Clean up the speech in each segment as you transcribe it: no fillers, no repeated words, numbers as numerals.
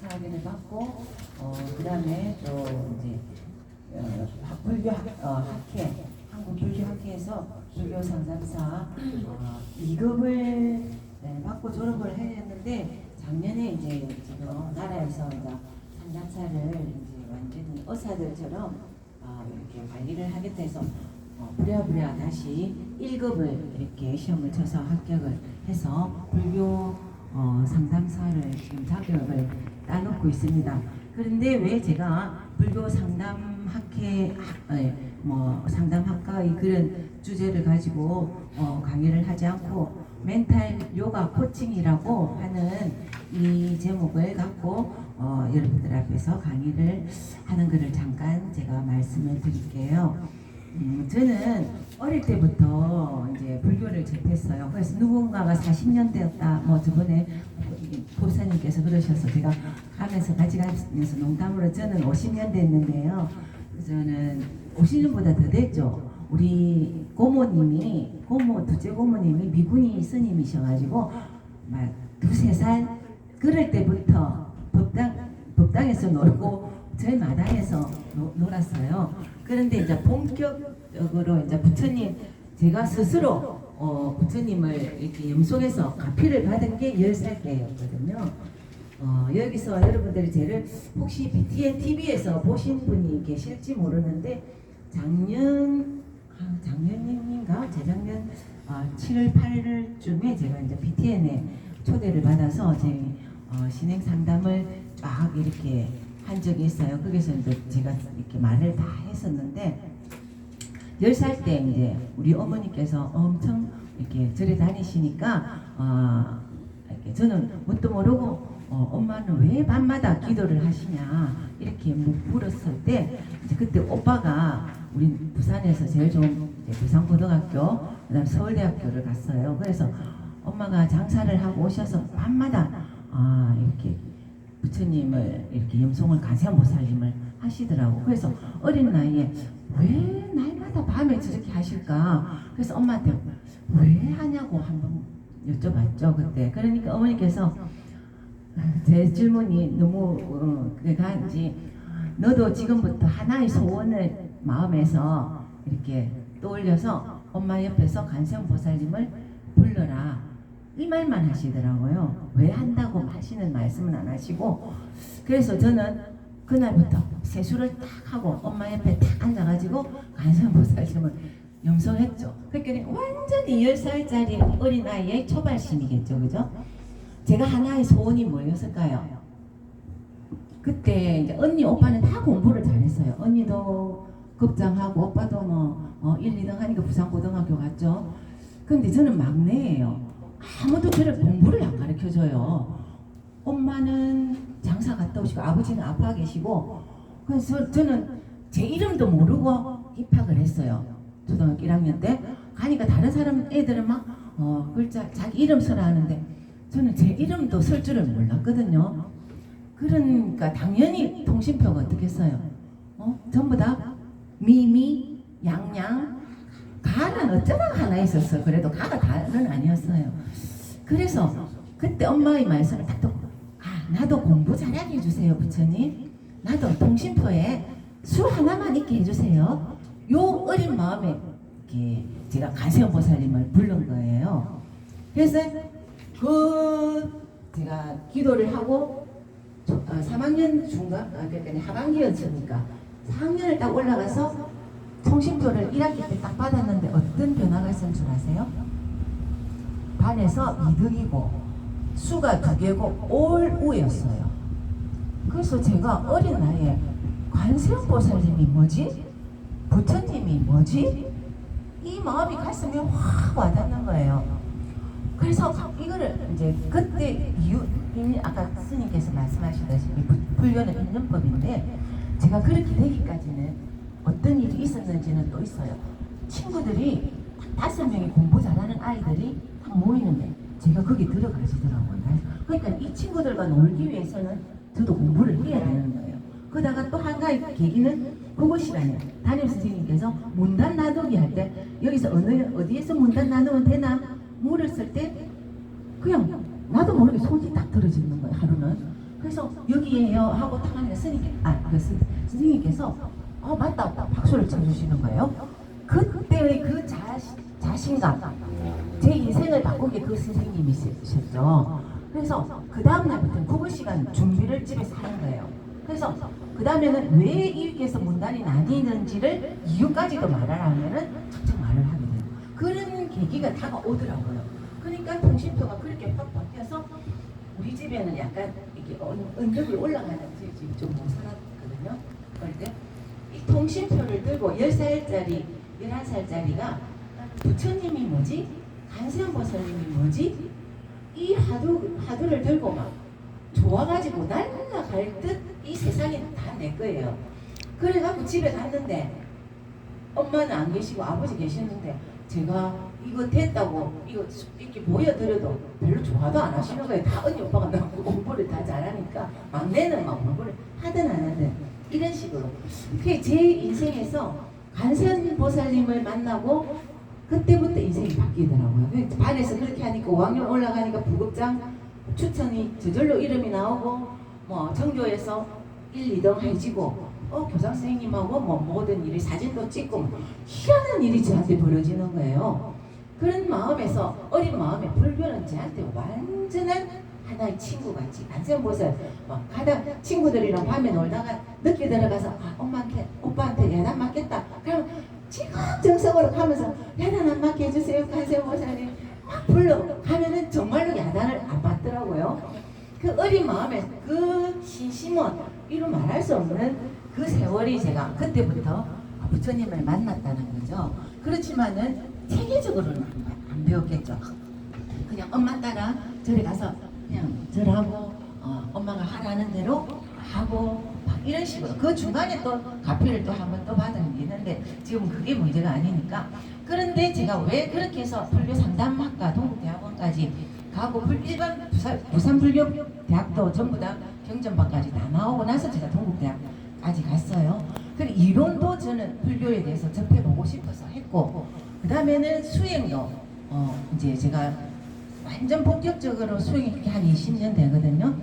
사학위를 받고 그다음에 또 이제 불교 학회 한국 불교 학회에서 불교 상담사 2급을 받고 졸업을 했는데 작년에 이제 지금 나라에서 이제 상담사를 이제 완전히 의사들처럼 이렇게 관리를 하겠다 해서 부랴부랴 다시 1급을 이렇게 시험을 쳐서 합격을 해서 불교 상담사를 지금 자격을 따놓고 있습니다. 그런데 왜 제가 불교 상담학회 상담학과의 그런 주제를 가지고 강의를 하지 않고 멘탈 요가 코칭이라고 하는 이 제목을 갖고 여러분들 앞에서 강의를 하는 것을 잠깐 제가 말씀을 드릴게요. 저는 어릴 때부터 이제 불교를 접했어요. 그래서 누군가가 40년 되었다, 저번에 보사님께서 그러셔서 제가 하면서 같이 가면서 농담으로 저는 50년 됐는데요. 저는 50년보다 더 됐죠. 우리 둘째 고모님이 미군이 스님이셔가지고 막 2~3살 그럴 때부터 법당에서 놀고 저희 마당에서 놀았어요. 그런데 이제 본격적으로 이제 부처님, 제가 스스로 부처님을 이렇게 염송해서 가피를 받은 게 10살 때였거든요. 여기서 여러분들이 저를 혹시 BTN TV에서 보신 분이 계실지 모르는데 작년인가 재작년 7월 8일쯤에 제가 이제 BTN에 초대를 받아서 제 신행 상담을 쫙 이렇게 한 적이 있어요. 거기서 이제 제가 이렇게 말을 다 했었는데 10살 때 이제 우리 어머니께서 엄청 이렇게 절에 다니시니까 이렇게 저는 뭣도 모르고 엄마는 왜 밤마다 기도를 하시냐 이렇게 물었을 때 이제 그때 오빠가 우리 부산에서 제일 좋은 부산고등학교 그다음 서울대학교를 갔어요. 그래서 엄마가 장사를 하고 오셔서 밤마다 이렇게 부처님을 이렇게 염송을 간세음보살님을 하시더라고. 그래서 어린 나이에 왜 날마다 밤에 저렇게 하실까? 그래서 엄마한테 왜 하냐고 한번 여쭤봤죠 그때. 그러니까 어머니께서 제 질문이 너무 그간지 너도 지금부터 하나의 소원을 마음에서 이렇게 떠올려서 엄마 옆에서 간세음보살님을 불러라. 이 말만 하시더라고요. 왜 한다고 하시는 말씀은 안 하시고. 그래서 저는 그날부터 세수를 딱 하고 엄마 옆에 딱 앉아가지고 간세음보살님을 염송했죠. 그러니까 완전히 10살짜리 어린아이의 초발심이겠죠. 그죠? 제가 하나의 소원이 뭐였을까요? 그때 이제 언니 오빠는 다 공부를 잘했어요. 언니도 급장하고 오빠도 1, 2등 하니까 부산고등학교 갔죠. 근데 저는 막내예요. 아무도 저를 공부를 안 가르쳐줘요. 엄마는 장사 갔다 오시고 아버지는 아파 계시고. 그래서 저는 제 이름도 모르고 입학을 했어요. 초등학교 1학년 때 가니까 다른 사람 애들은 막 글자 자기 이름 써라 하는데 저는 제 이름도 쓸 줄을 몰랐거든요. 그러니까 당연히 통신표가 어떻게 써요? 전부 다 미미, 양양, 가는 어쩌다가 하나 있었어. 그래도 가가 다는 아니었어요. 그래서 그때 엄마의 말씀을 딱 듣고 나도 공부 잘하게 해주세요 부처님. 나도 통신표에 수 하나만 있게 해주세요. 요 어린 마음에 이렇게 제가 간세음보살님을 부른 거예요. 그래서 제가 기도를 하고 3학년 중간 그러니까 하반기였으니까 4학년을 딱 올라가서 통신표를 1학기 때 딱 받았는데 어떤 변화가 있었는 줄 아세요? 반에서 2등이고 수가 2개고 올우였어요. 그래서 제가 어린 나이에 관세음보살님이 뭐지? 부처님이 뭐지? 이 마음이 가슴에 확 와닿는 거예요. 그래서 이거를 이제 그때 아까 스님께서 말씀하시다시피 불교는 인연법인데 제가 그렇게 되기까지는 어떤 일이 있었는지는 또 있어요. 친구들이 5명이 공부 잘하는 아이들이 딱 모이는데 제가 거기 들어가시더라고요. 그러니까 이 친구들과 놀기 위해서는 저도 공부를 해야 되는 거예요. 그러다가 또 한 가지 계기는 그거 시간에 담임 선생님께서 문단 나누기 할 때 여기서 어디에서 문단 나누면 되나 물었을 때 그냥 나도 모르게 손이 딱 들어지는 거예요. 하루는 그래서 여기에요 하고 딱 하니까 선생님께서 맞다 박수를 쳐주시는 거예요. 그때의 그 자신감, 제 인생을 바꾼 게 그 선생님이셨죠. 그래서 그 다음날부터는 국어 시간 준비를 집에서 하는 거예요. 그래서 그 다음에는 왜 이렇게해서 문단이 나뉘는지를 이유까지도 말을 하면은 착착 말을 하게 돼요. 그런 계기가 다가오더라고요. 그러니까 통신표가 그렇게 확 바뀌어서 우리 집에는 약간 이렇게 언덕을 올라가는 집이 좀 못 살았거든요. 그럴 때 이 통신표를 들고 10살짜리, 11살짜리가 부처님이 뭐지? 간세음보살님이 뭐지? 이 화두를 들고 막 좋아가지고 날라갈 듯 이 세상이 다 내 거예요. 그래갖고 집에 갔는데 엄마는 안 계시고 아버지 계셨는데 제가 이거 됐다고 이거 이렇게 보여드려도 별로 좋아도 안 하시는 거예요. 다 언니 오빠가 너무 공부를 다 잘하니까 막내는 막 공부를 하든 안 하든 이런 식으로. 그게 제 인생에서 간세음보살님을 만나고 그때부터 인생이 바뀌더라고요. 반에서 그렇게 하니까 5학년 올라가니까 부급장 추천이 저절로 이름이 나오고 뭐 정교에서 1, 2등 해지고 교장 선생님하고 뭐 모든 일이 사진도 찍고 희한한 일이 저한테 벌어지는 거예요. 그런 마음에서 어린 마음에 불교는 저한테 완전한 하나의 친구같이 간세음보살 가다 친구들이랑 밤에 놀다가 늦게 들어가서 엄마한테 오빠한테 야단 맞겠다. 그러면 지극정성으로 가면서 야단 안 맞게 해주세요 간세음보살님 막 불러 가면은 정말로 야단을 안 받더라고요. 그 어린 마음에 그 신심은 이루 말할 수 없는 그 세월이 제가 그때부터 부처님을 만났다는 거죠. 그렇지만은 체계적으로는 안 배웠겠죠. 그냥 엄마 따라 절에 가서 그냥 절하고 엄마가 하라는 대로 하고 막 이런 식으로 그 중간에 또 가피를 또 한 번 또 받은 게 있는데 지금 그게 문제가 아니니까. 그런데 제가 왜 그렇게 해서 불교 상담학과 동국대학원까지 가고 일반 부산 불교 대학도 전부 다 경전반까지 다 나오고 나서 제가 동국대학까지 갔어요. 그 이론도 저는 불교에 대해서 접해보고 싶어서 했고 그 다음에는 수행도 이제 제가 완전 본격적으로 수행이 한 20년 되거든요.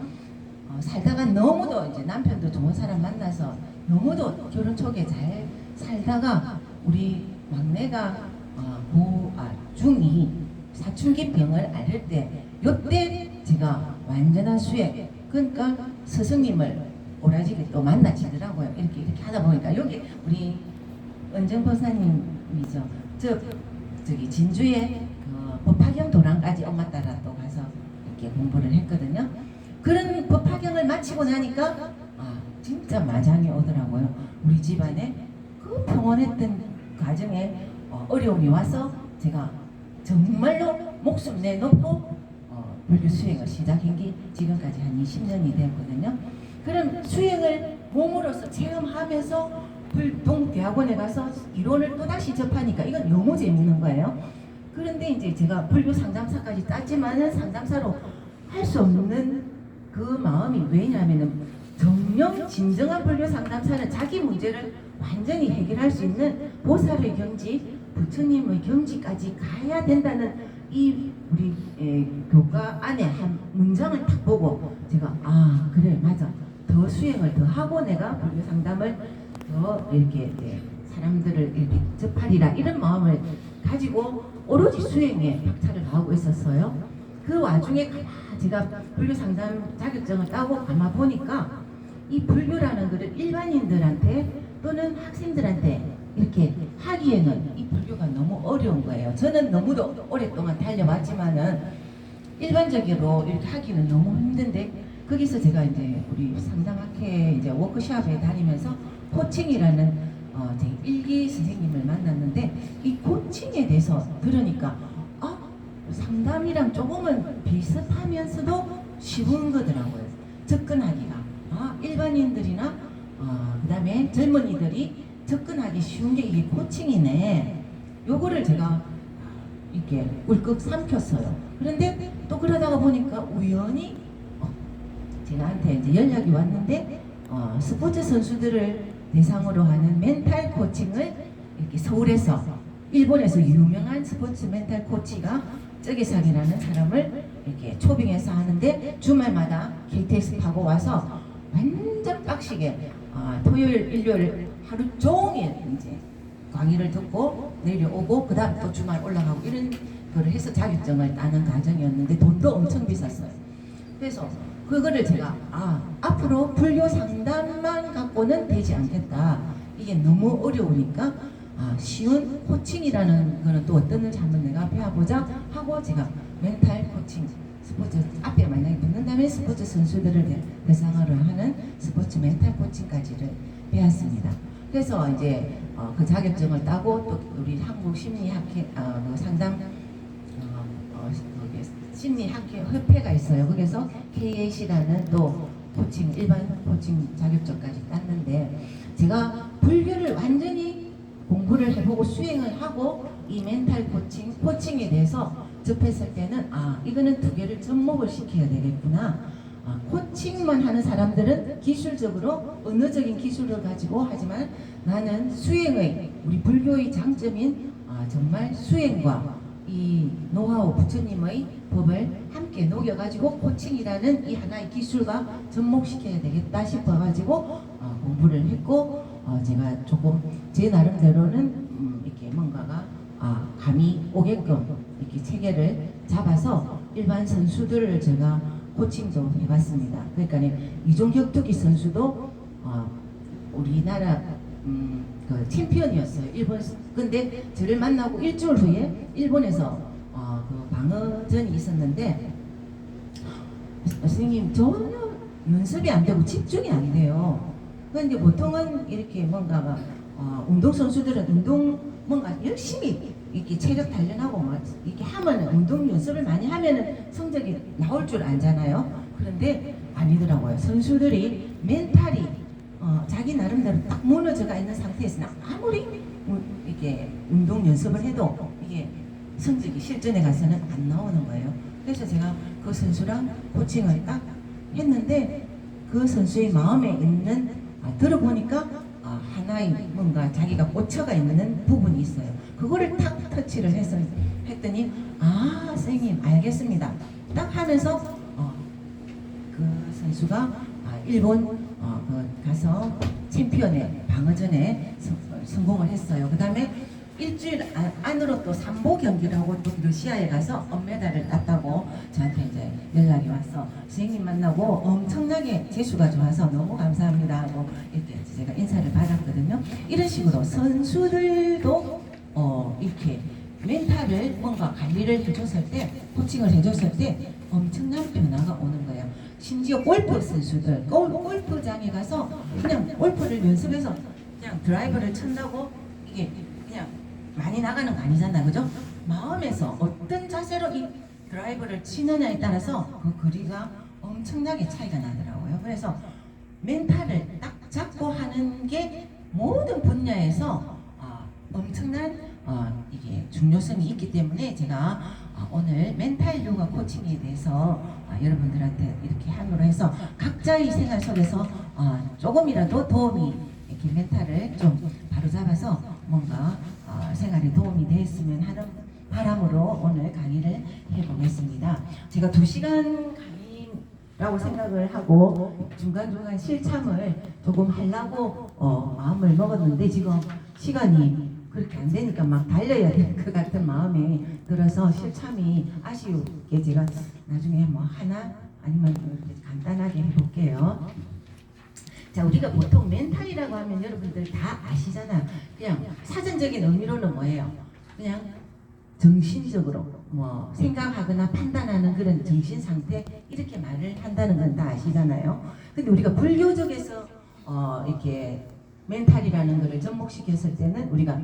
살다가 너무도 이제 남편도 좋은 사람 만나서 너무도 결혼 초기에 잘 살다가 우리 막내가 중2 사춘기 병을 앓을 때 요때 제가 완전한 수행 그러니까 스승님을 오라지게 또 만나지더라고요. 이렇게 하다 보니까 여기 우리 은정보사님이죠. 저기 진주에 법화경 도랑까지 엄마 따라 또 가서 이렇게 공부를 했거든요. 그런 법화경을 마치고 나니까 진짜 마장이 오더라고요. 우리 집안에 그 평온했던 가정에 어려움이 와서 제가 정말로 목숨 내놓고 불교 수행을 시작한 게 지금까지 한 20년이 됐거든요. 그럼 수행을 몸으로서 체험하면서 동대학원에 가서 이론을 또다시 접하니까 이건 너무 재밌는 거예요. 그런데 이제 제가 불교 상담사까지 땄지만은 상담사로 할 수 없는 그 마음이 왜냐하면은 정령 진정한 불교 상담사는 자기 문제를 완전히 해결할 수 있는 보살의 경지, 부처님의 경지까지 가야 된다는 이 우리 교과 안에 한 문장을 딱 보고 제가 그래 맞아 더 수행을 더 하고 내가 불교 상담을 더 이렇게 사람들을 이렇게 접하리라 이런 마음을 가지고 오로지 수행에 박차를 가하고 있었어요. 그 와중에 제가 불교 상담 자격증을 따고 가마 보니까 이 불교라는 것을 일반인들한테 또는 학생들한테 이렇게 하기에는 이 불교가 너무 어려운 거예요. 저는 너무도 오랫동안 달려왔지만은 일반적으로 이렇게 하기는 너무 힘든데 거기서 제가 이제 우리 상담학회 이제 워크숍에 다니면서 코칭이라는 제 일기 선생님을 만났는데 이 코칭에 대해서 들으니까 상담이랑 조금은 비슷하면서도 쉬운 거더라고요. 접근하기가 일반인들이나 그 다음에 젊은이들이 접근하기 쉬운 게 이게 코칭이네. 요거를 제가 이렇게 꿀꺽 삼켰어요. 그런데 또 그러다가 보니까 우연히 제가한테 이제 연락이 왔는데 스포츠 선수들을 대상으로 하는 멘탈 코칭을 이렇게 서울에서 일본에서 유명한 스포츠 멘탈 코치가 쩌기상이라는 사람을 이렇게 초빙해서 하는데 주말마다 KTX 타고 와서 완전 빡시게 토요일, 일요일 하루 종일 이제 강의를 듣고 내려오고 그 다음 또 주말 올라가고 이런 거를 해서 자격증을 따는 과정이었는데 돈도 엄청 비쌌어요. 그래서 그거를 제가 앞으로 불교 상담만 갖고는 되지 않겠다. 이게 너무 어려우니까 쉬운 코칭이라는 거는 또 어떤 건지 한번 내가 배워보자 하고 제가 멘탈 코칭 스포츠 앞에 만약에 붙는다면 스포츠 선수들을 대상으로 하는 스포츠 멘탈 코칭까지를 배웠습니다. 그래서 이제 그 자격증을 따고 또 우리 한국 심리학회 상담 심리학회 협회가 있어요. 거기서 KAC라는 또 코칭 일반 코칭 자격증까지 땄는데 제가 불교를 완전히 공부를 해보고 수행을 하고 이 멘탈 코칭에 대해서 접했을 때는 이거는 두 개를 접목을 시켜야 되겠구나. 코칭만 하는 사람들은 기술적으로 언어적인 기술을 가지고 하지만 나는 수행의 우리 불교의 장점인 정말 수행과 이 노하우 부처님의 법을 함께 녹여가지고 코칭이라는 이 하나의 기술과 접목시켜야 되겠다 싶어가지고 공부를 했고 제가 조금 제 나름대로는 이렇게 뭔가가 감이 오게끔 이렇게 체계를 잡아서 일반 선수들을 제가 코칭도 해봤습니다. 그러니까 이종격투기 선수도 우리나라 그 챔피언이었어요. 일본. 근데 저를 만나고 일주일 후에 일본에서 그 방어전이 있었는데 선생님 전혀 연습이 안 되고 집중이 안 돼요. 그런데 보통은 이렇게 뭔가가 운동 선수들은 운동 뭔가 열심히 이렇게 체력 단련하고 막 이렇게 하면은 운동 연습을 많이 하면은 성적이 나올 줄 알잖아요. 그런데 아니더라고요. 선수들이 멘탈이 자기 나름대로 딱 무너져가 있는 상태에서는 아무리 이게 운동 연습을 해도 이게 성적이 실전에 가서는 안 나오는 거예요. 그래서 제가 그 선수랑 코칭을 딱 했는데 그 선수의 마음에 있는 들어보니까 하나의 뭔가 자기가 꽂혀가 있는 부분이 있어요. 그거를 탁 터치를 했더니 선생님 알겠습니다. 딱 하면서 그 선수가 일본 가서 챔피언의 방어전에 성공을 했어요. 그 다음에 일주일 안으로 또 삼보 경기를 하고 또 러시아에 가서 은메달을 땄다고 저한테 이제 연락이 와서 선생님 만나고 엄청나게 재수가 좋아서 너무 감사합니다 하고 이렇게 제가 인사를 받았거든요. 이런 식으로 선수들도 이렇게 멘탈을 뭔가 관리를 해줬을 때 코칭을 해줬을 때 엄청난 변화가 오는 거예요. 심지어 골프 선수들 골프장에 가서 그냥 골프를 연습해서 그냥 드라이버를 친다고 이게 그냥 많이 나가는 거 아니잖아, 그죠? 마음에서 어떤 자세로 이 드라이버를 치느냐에 따라서 그 거리가 엄청나게 차이가 나더라고요. 그래서 멘탈을 딱 잡고 하는 게 모든 분야에서 엄청난 이게 중요성이 있기 때문에 제가 오늘 멘탈 요가 코칭에 대해서 여러분들한테 이렇게 함으로 해서 각자의 생활 속에서 조금이라도 도움이 이렇게 멘탈을 좀 바로잡아서 뭔가 생활에 도움이 됐으면 하는 바람으로 오늘 강의를 해보겠습니다. 제가 2시간 강의라고 생각을 하고 중간중간 실참을 조금 하려고 마음을 먹었는데 지금 시간이 그렇게 안 되니까 막 달려야 될 것 같은 마음이 들어서 실참이 아쉬우게 제가 나중에 뭐 하나 아니면 이렇게 간단하게 해볼게요. 자, 우리가 보통 멘탈이라고 하면 여러분들 다 아시잖아요. 그냥 사전적인 의미로는 뭐예요? 그냥 정신적으로 뭐 생각하거나 판단하는 그런 정신 상태 이렇게 말을 한다는 건 다 아시잖아요. 근데 우리가 불교적에서 이렇게 멘탈이라는 것을 접목시켰을 때는 우리가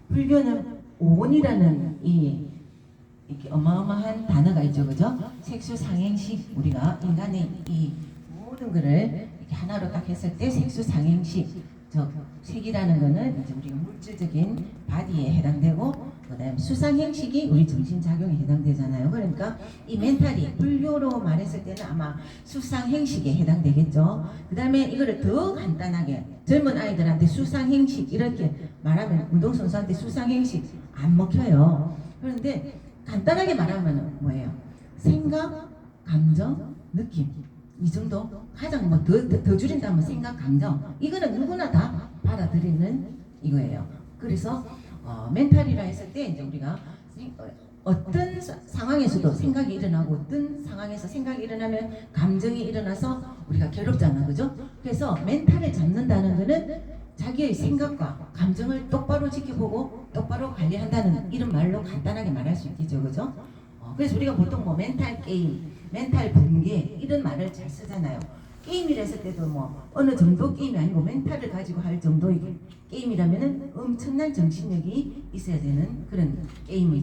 불교는 오온이라는 이렇게 어마어마한 단어가 있죠, 그죠? 색수상행식 우리가 인간의 이 모든 것을 이렇게 하나로 딱 했을 때 색수상행식 색이라는 거는 이제 우리가 물질적인 바디에 해당되고 그다음 수상행식이 우리 정신작용에 해당되잖아요. 그러니까 이 멘탈이 불교로 말했을 때는 아마 수상행식에 해당되겠죠. 그 다음에 이거를 더 간단하게 젊은 아이들한테 수상행식 이렇게 말하면 운동선수한테 수상행식 안 먹혀요. 그런데 간단하게 말하면 뭐예요? 생각, 감정, 느낌. 이 정도 가장 뭐 더 줄인다면 생각, 감정. 이거는 누구나 다 받아들이는 이거예요. 그래서 멘탈이라 했을 때 이제 우리가 어떤 상황에서도 생각이 일어나고 어떤 상황에서 생각이 일어나면 감정이 일어나서 우리가 괴롭잖아, 그죠? 그래서 멘탈을 잡는다는 거는 자기의 생각과 감정을 똑바로 지켜보고 똑바로 관리한다는 이런 말로 간단하게 말할 수 있겠죠, 그죠? 그래서 우리가 보통 뭐 멘탈 게임, 멘탈 붕괴 이런 말을 잘 쓰잖아요. 게임이라 했을 때도 뭐 어느 정도 게임이 아니고 멘탈을 가지고 할 정도의 게임이라면은 엄청난 정신력이 있어야 되는 그런 게임의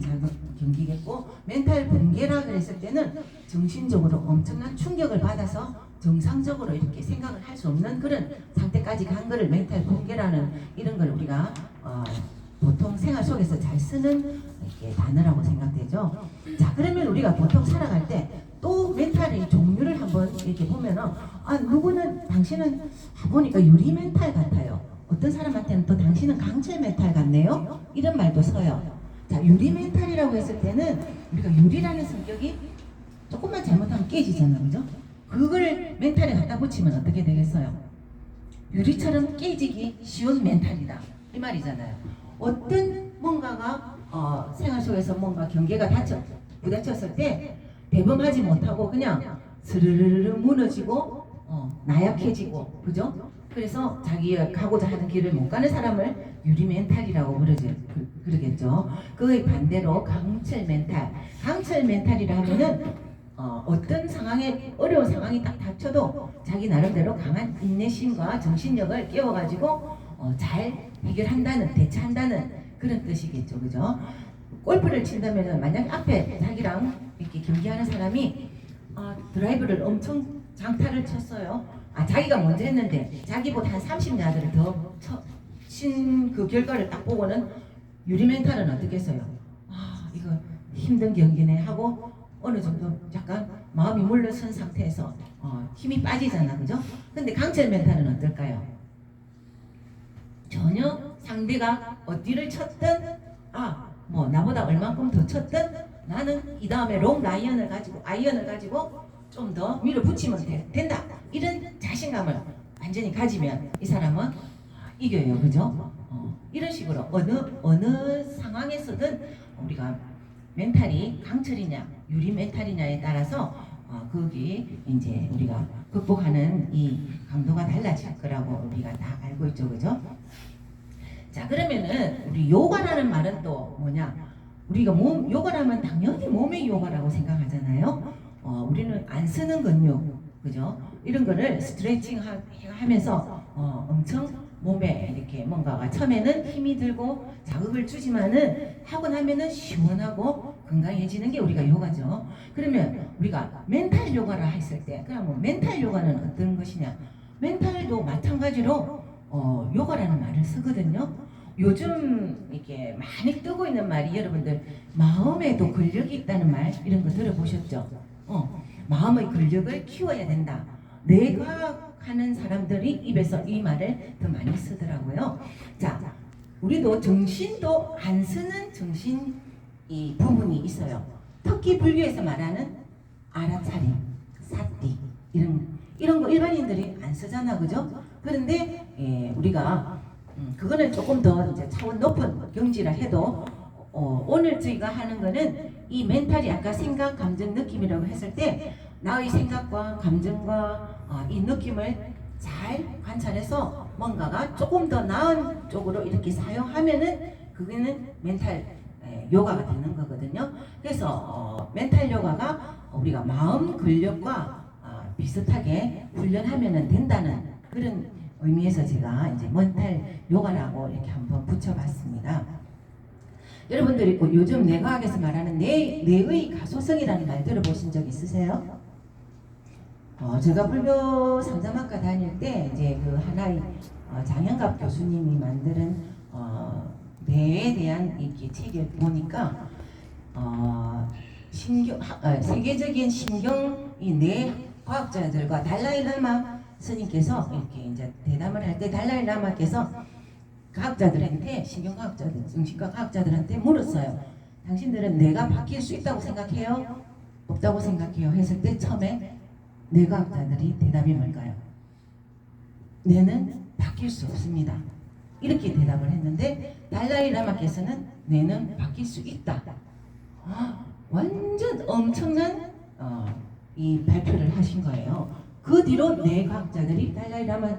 경기겠고, 멘탈 붕괴라 그랬을 때는 정신적으로 엄청난 충격을 받아서 정상적으로 이렇게 생각을 할 수 없는 그런 상태까지 간 거를 멘탈 붕괴라는 이런 걸 우리가 보통 생활 속에서 잘 쓰는 이렇게 단어라고 생각되죠. 자, 그러면 우리가 보통 살아갈 때 또 멘탈의 종류를 한번 이렇게 보면은 누구는 당신은 보니까 유리 멘탈 같아요. 어떤 사람한테는 또 당신은 강철 멘탈 같네요. 이런 말도 써요. 자, 유리 멘탈이라고 했을 때는 우리가 유리라는 성격이 조금만 잘못하면 깨지잖아요, 그죠? 그걸 멘탈에 갖다 붙이면 어떻게 되겠어요? 유리처럼 깨지기 쉬운 멘탈이다, 이 말이잖아요. 어떤 뭔가가 생활 속에서 뭔가 경계가 부딪혔을 때 대범하지 못하고 그냥 스르르르 무너지고 나약해지고, 그죠? 그래서 자기가 가고자 하는 길을 못 가는 사람을 유리 멘탈이라고 그러겠죠. 그의 반대로 강철 멘탈. 강철 멘탈이라 하면은 어떤 상황에 어려운 상황이 딱 닥쳐도 자기 나름대로 강한 인내심과 정신력을 끼워가지고 잘 해결한다는, 대처한다는 그런 뜻이겠죠, 그죠? 골프를 친다면은 만약 앞에 자기랑 이렇게 경기하는 사람이 드라이브를 엄청 장타를 쳤어요. 자기가 먼저 했는데 자기보다 한 30야드를 더 친 그 결과를 딱 보고는 유리 멘탈은 어떻겠어요? 이거 힘든 경기네 하고 어느 정도 약간 마음이 물러선 상태에서 힘이 빠지잖아, 그죠? 근데 강철 멘탈은 어떨까요? 전혀 상대가 어디를 쳤든 뭐 나보다 얼만큼 더 쳤든 나는 이 다음에 롱 아이언을 가지고 좀 더 밀어붙이면 된다, 이런 자신감을 완전히 가지면 이 사람은 이겨요, 그죠? 이런 식으로 어느 상황에서든 우리가 멘탈이 강철이냐 유리 멘탈이냐에 따라서 거기 이제 우리가 극복하는 이 강도가 달라질 거라고 우리가 다 알고 있죠, 그죠? 자, 그러면은 우리 요가라는 말은 또 뭐냐? 우리가 요가라면 당연히 몸의 요가라고 생각하잖아요. 우리는 안 쓰는 근육, 그죠? 이런 거를 스트레칭 하면서 엄청 몸에 이렇게 뭔가가 처음에는 힘이 들고 자극을 주지만은 하고 나면은 시원하고 건강해지는 게 우리가 요가죠. 그러면 우리가 멘탈 요가라 했을 때, 그러면 멘탈 요가는 어떤 것이냐? 멘탈도 마찬가지로 요가라는 말을 쓰거든요. 요즘 이렇게 많이 뜨고 있는 말이 여러분들 마음에도 근력이 있다는 말, 이런 거 들어보셨죠? 마음의 근력을 키워야 된다. 뇌과학하는 사람들이 입에서 이 말을 더 많이 쓰더라고요. 자, 우리도 정신도 안 쓰는 정신 이 부분이 있어요. 특히 불교에서 말하는 아라차림, 사띠 이런 거 일반인들이 안 쓰잖아, 그죠? 그런데 우리가 그거는 조금 더 이제 차원 높은 경지라 해도 오늘 저희가 하는 거는 이 멘탈이 아까 생각, 감정, 느낌이라고 했을 때 나의 생각과 감정과 이 느낌을 잘 관찰해서 뭔가가 조금 더 나은 쪽으로 이렇게 사용하면은 그거는 멘탈 요가가 되는 거거든요. 그래서 멘탈 요가가 우리가 마음 근력과 비슷하게 훈련하면 된다는 그런 의미에서 제가 이제 멘탈 요가라고 이렇게 한번 붙여봤습니다. 여러분들이 요즘 뇌과학에서 말하는 뇌의 가소성이라는 말 들어보신 적 있으세요? 제가 불교 상담학과 다닐 때 이제 그 하나의 장영갑 교수님이 만드는 뇌에 대한 이렇게 책을 보니까 세계적인 신경이 뇌 과학자들과 달라이라마 스님께서 이렇게 이제 대담을 할 때 달라이라마께서 과학자들한테 신경과학자들, 정신과 과학자들한테 물었어요. 당신들은 내가 바뀔 수 있다고 생각해요? 없다고 생각해요? 했을 때 처음에 뇌과학자들이 대답이 뭘까요? 뇌는 바뀔 수 없습니다. 이렇게 대답을 했는데 달라이 라마께서는 뇌는 바뀔 수 있다. 완전 엄청난 이 발표를 하신 거예요. 그 뒤로 뇌과학자들이 달라이 라마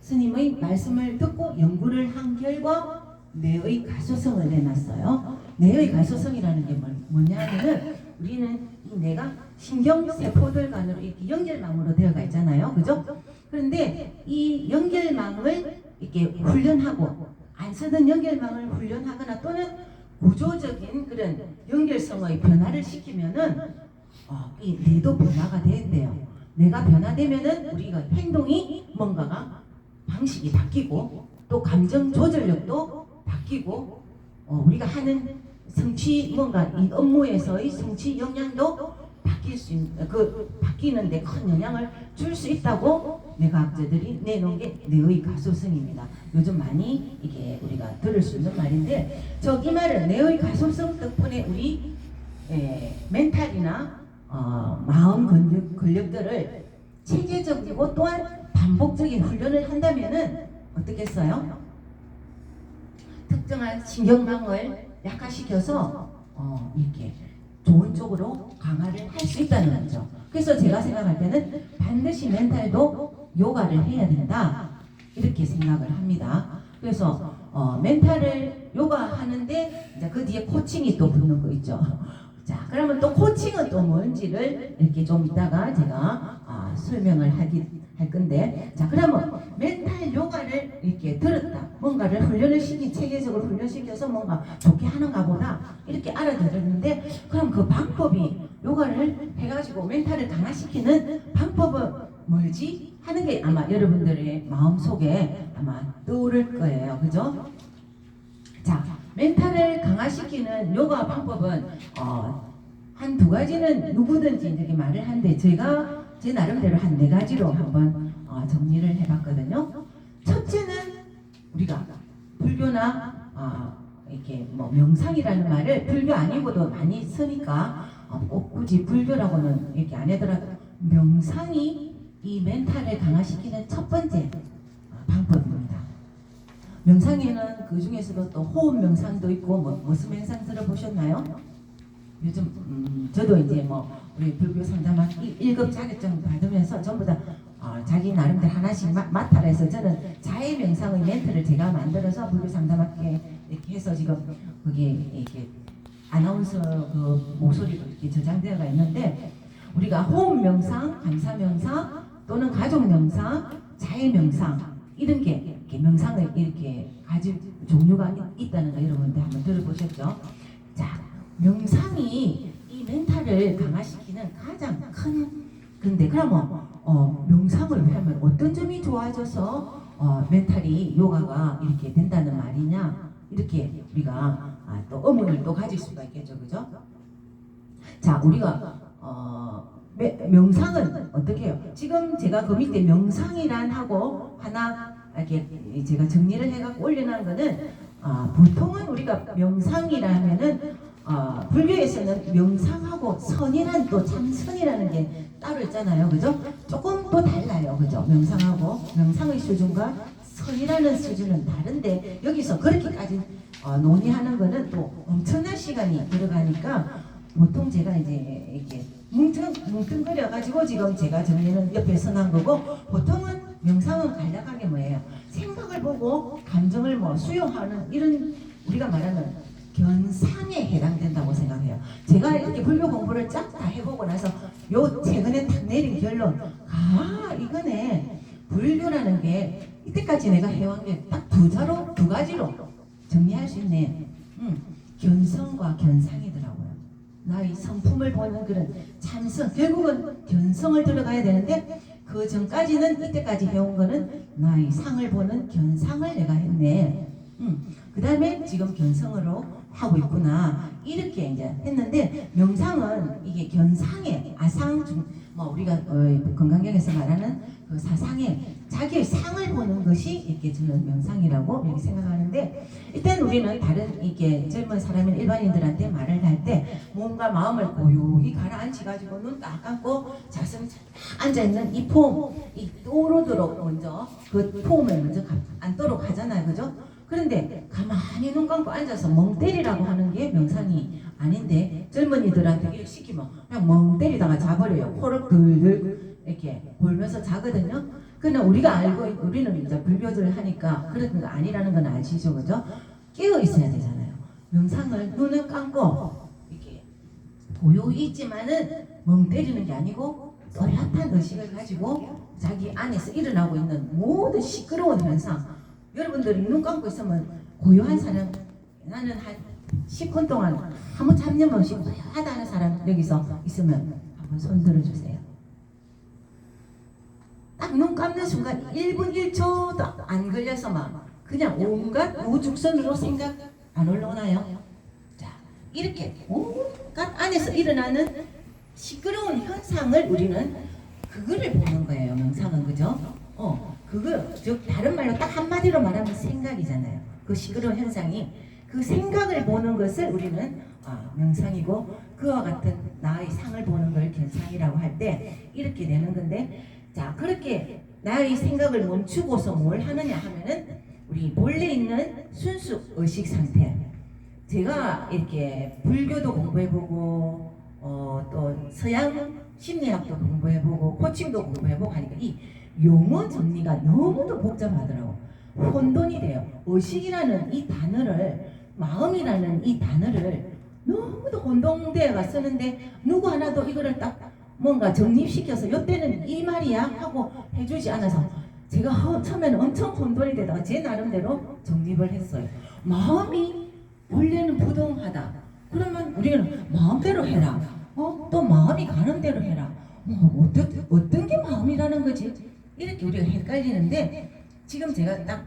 스님의 말씀을 듣고 연구를 한 결과 뇌의 가소성을 내놨어요. 뇌의 가소성이라는 게 뭐냐면은 우리는 이 뇌가 신경세포들 간으로 이렇게 연결망으로 되어가 있잖아요. 그죠? 그런데 이 연결망을 이렇게 훈련하고 안 쓰던 연결망을 훈련하거나 또는 구조적인 그런 연결성의 변화를 시키면은 이 뇌도 변화가 된대요. 뇌가 변화되면은 우리가 행동이 뭔가가 방식이 바뀌고 또 감정 조절력도 바뀌고 우리가 하는 성취 뭔가 이 업무에서의 성취 역량도 바뀔 수 있는 바뀌는데 큰 영향을 줄 수 있다고 뇌과학자들이 내놓은 게 뇌의 가소성입니다. 요즘 많이 이게 우리가 들을 수 있는 말인데 이 말은 뇌의 가소성 덕분에 우리 멘탈이나 마음 근력들을 체계적이고 또한 반복적인 훈련을 한다면은 어떻겠어요? 특정한 신경망을 약화시켜서 이렇게 좋은 쪽으로 강화를 할 수 있다는 거죠. 그래서 제가 생각할 때는 반드시 멘탈도 요가를 해야 된다 이렇게 생각을 합니다. 그래서 멘탈을 요가하는데 이제 그 뒤에 코칭이 또 붙는 거 있죠. 자, 그러면 또 코칭은 또 뭔지를 이렇게 좀 이따가 제가 설명을 할 건데, 자, 그러면 멘탈 요가를 이렇게 들었다, 뭔가를 훈련을 체계적으로 훈련시켜서 뭔가 좋게 하는가 보다 이렇게 알아들었는데, 그럼 그 방법이 요가를 해가지고 멘탈을 강화시키는 방법은 뭘지 하는 게 아마 여러분들의 마음속에 아마 떠오를 거예요. 그죠? 자, 멘탈을 강화시키는 요가 방법은 한 두 가지는 누구든지 이렇게 말을 하는데 제가 제 나름대로 한 네 가지로 한번 정리를 해봤거든요. 첫째는 우리가 불교나 이렇게 뭐 명상이라는 말을 불교 아니고도 많이 쓰니까 꼭 굳이 불교라고는 이렇게 안 하더라도 명상이 이 멘탈을 강화시키는 첫 번째 방법입니다. 명상에는 그 중에서도 또 호흡 명상도 있고 무슨 명상 들어보셨나요? 요즘 저도 이제 뭐 우리 불교 상담학 1급 자격증 받으면서 전부 다 자기 나름대로 하나씩 맡아라 해서 저는 자해 명상의 멘트를 제가 만들어서 불교 상담학회 이렇게 해서 지금 거기에 이렇게 아나운서 그 목소리도 이렇게 저장되어가 있는데, 우리가 호흡 명상, 감사 명상 또는 가족 명상, 자해 명상 이런 게 이렇게 명상을 이렇게 가진 종류가 있다는 거 여러분들 한번 들어보셨죠? 자, 명상이 이 멘탈을 강화시키는 가장 큰 근데 그러면 명상을 하면 어떤 점이 좋아져서 멘탈이 요가가 이렇게 된다는 말이냐, 이렇게 우리가 또 의문을 또 가질 수가 있겠죠. 그죠? 자, 우리가 명상은 어떻게 해요? 지금 제가 그 밑에 명상이란 하고 하나 이렇게 제가 정리를 해갖고 올려놓은 거는 보통은 우리가 명상이라 하면은 불교에서는 명상하고 선이란 또 참선이라는 게 따로 있잖아요. 그죠? 조금 또 달라요. 그죠? 명상의 수준과 선이라는 수준은 다른데 여기서 그렇게까지 논의하는 거는 또 엄청난 시간이 들어가니까 보통 제가 이제 이렇게 뭉뚱그려가지고 지금 제가 정리는 옆에 써놓은 거고, 보통은 명상은 간략하게 뭐예요? 생각을 보고 감정을 수용하는 이런 우리가 말하는 견상에 해당된다고 생각해요. 제가 이렇게 불교 공부를 쫙 다 해보고 나서 요 최근에 딱 내린 결론, 이거네. 불교라는 게 이때까지 내가 해온 게 딱 두 가지로 정리할 수 있네. 견성과 견상이더라고요. 나의 성품을 보는 그런 참성, 결국은 견성을 들어가야 되는데 그 전까지는 이때까지 해온 거는 나의 상을 보는 견상을 내가 했네. 그 다음에 지금 견성으로 하고 있구나. 이렇게 이제 했는데, 명상은 이게 견상에 뭐 우리가 건강경에서 말하는 그 사상의 자기의 상을 보는 것이 이렇게 저는 명상이라고 이렇게 생각하는데, 일단 우리는 다른 이게 젊은 사람인 일반인들한테 말을 할 때 몸과 마음을 고요히 가라앉히 가지고 눈 딱 감고 자세히 앉아 있는 이 폼, 이 또르도록 먼저 그 폼을 먼저 앉도록 하잖아요, 그죠? 그런데 가만히 눈 감고 앉아서 멍 때리라고 하는 게 명상이 아닌데, 젊은이들한테 이렇게 시키면 그냥 멍 때리다가 자버려요. 코를 글글 이렇게 골면서 자거든요. 그러나 우리가 알고, 우리는 이제 불교를 하니까 그런 거 아니라는 건 아시죠, 그죠? 깨어 있어야 되잖아요. 명상을 눈을 감고 이렇게 고요히 있지만은 멍 때리는 게 아니고 또렷한 의식을 가지고 자기 안에서 일어나고 있는 모든 시끄러운 현상, 여러분들이 눈 감고 있으면 고요한 사람, 나는 한 10분 동안 아무 잡념 없이 고요하다는 사람 여기서 있으면 한번 손 들어주세요. 딱 눈 감는 순간 1분 1초도 안 걸려서 막 그냥 온갖 우죽선으로 생각 안 올라오나요? 자, 이렇게 온갖 안에서 일어나는 시끄러운 현상을 우리는 그거를 보는 거예요. 명상은, 그죠? 그거 즉 다른 말로 딱 한마디로 말하면 생각이잖아요. 그 시끄러운 현상이, 그 생각을 보는 것을 우리는 명상이고, 그와 같은 나의 상을 보는 걸 견상이라고 할 때 이렇게 되는 건데, 자, 그렇게 나의 생각을 멈추고서 뭘 하느냐 하면은 우리 본래 있는 순수 의식 상태. 제가 이렇게 불교도 공부해보고 또 서양 심리학도 공부해보고 코칭도 공부해보고 하니까 이 용어 정리가 너무도 복잡하더라고. 혼돈이 돼요. 의식이라는 이 단어를, 마음이라는 이 단어를 너무도 혼동되어가 쓰는데 누구 하나도 이거를 딱 뭔가 정립시켜서 요때는 이 말이야 하고 해주지 않아서 제가 처음에는 엄청 혼돈이 되다가 제 나름대로 정립을 했어요. 마음이 원래는 부동하다. 그러면 우리는 마음대로 해라. 또 마음이 가는 대로 해라. 어떤 게 마음이라는 거지? 이렇게 우리가 헷갈리는데, 지금 제가 딱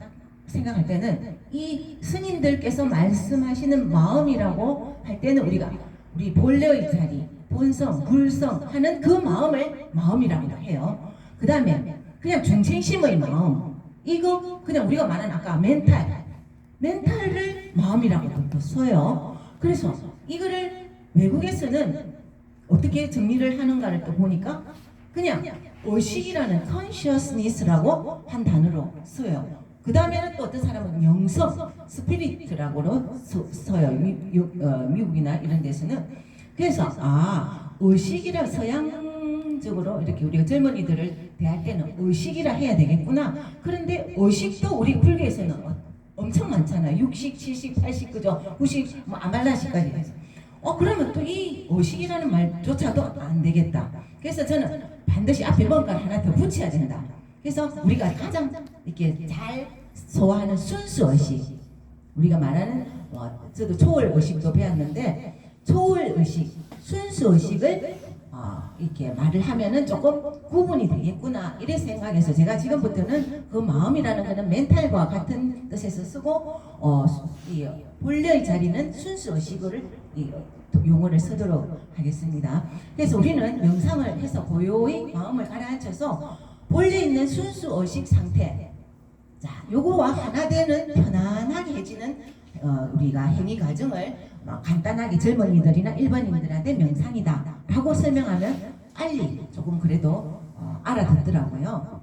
생각할 때는 이 스님들께서 말씀하시는 마음이라고 할 때는 우리 본래의 자리, 본성, 불성 하는 그 마음을 마음이라고 해요. 그 다음에 그냥 중생심의 마음, 이거 그냥 우리가 말하는 아까 멘탈을 마음이라고 또 써요. 그래서 이거를 외국에서는 어떻게 정리를 하는가를 또 보니까 그냥 의식이라는 consciousness라고 한 단어로 써요. 그 다음에는 또 어떤 사람은 영성, 스피릿이라고 써요. 미국이나 이런 데서는. 그래서 의식이라 서양적으로 이렇게 우리가 젊은이들을 대할 때는 의식이라 해야 되겠구나. 그런데 의식도 우리 불교에서는 엄청 많잖아요. 60, 70, 80, 그죠? 90, 아말라시까지 해서. 그러면 또 이 의식이라는 말조차도 안 되겠다. 그래서 저는 반드시 앞에 뭔가를 하나 더 붙여야 된다. 그래서 우리가 가장 이렇게 잘 소화하는 순수 의식, 우리가 말하는 저도 초월 의식도 배웠는데, 초월 의식, 순수 의식을 이렇게 말을 하면은 조금 구분이 되겠구나 이래 생각해서 제가 지금부터는 그 마음이라는 것은 멘탈과 같은 뜻에서 쓰고 이 본래의 자리는 순수 의식을 용어를 쓰도록 하겠습니다. 그래서 우리는 명상을 해서 고요히 마음을 가라앉혀서 본래 있는 순수 의식 상태, 자, 요거와 하나 되는 편안하게 해지는 우리가 행위 과정을 간단하게 젊은이들이나 일반인들한테 명상이다 라고 설명하면 빨리 조금 그래도 알아듣더라고요.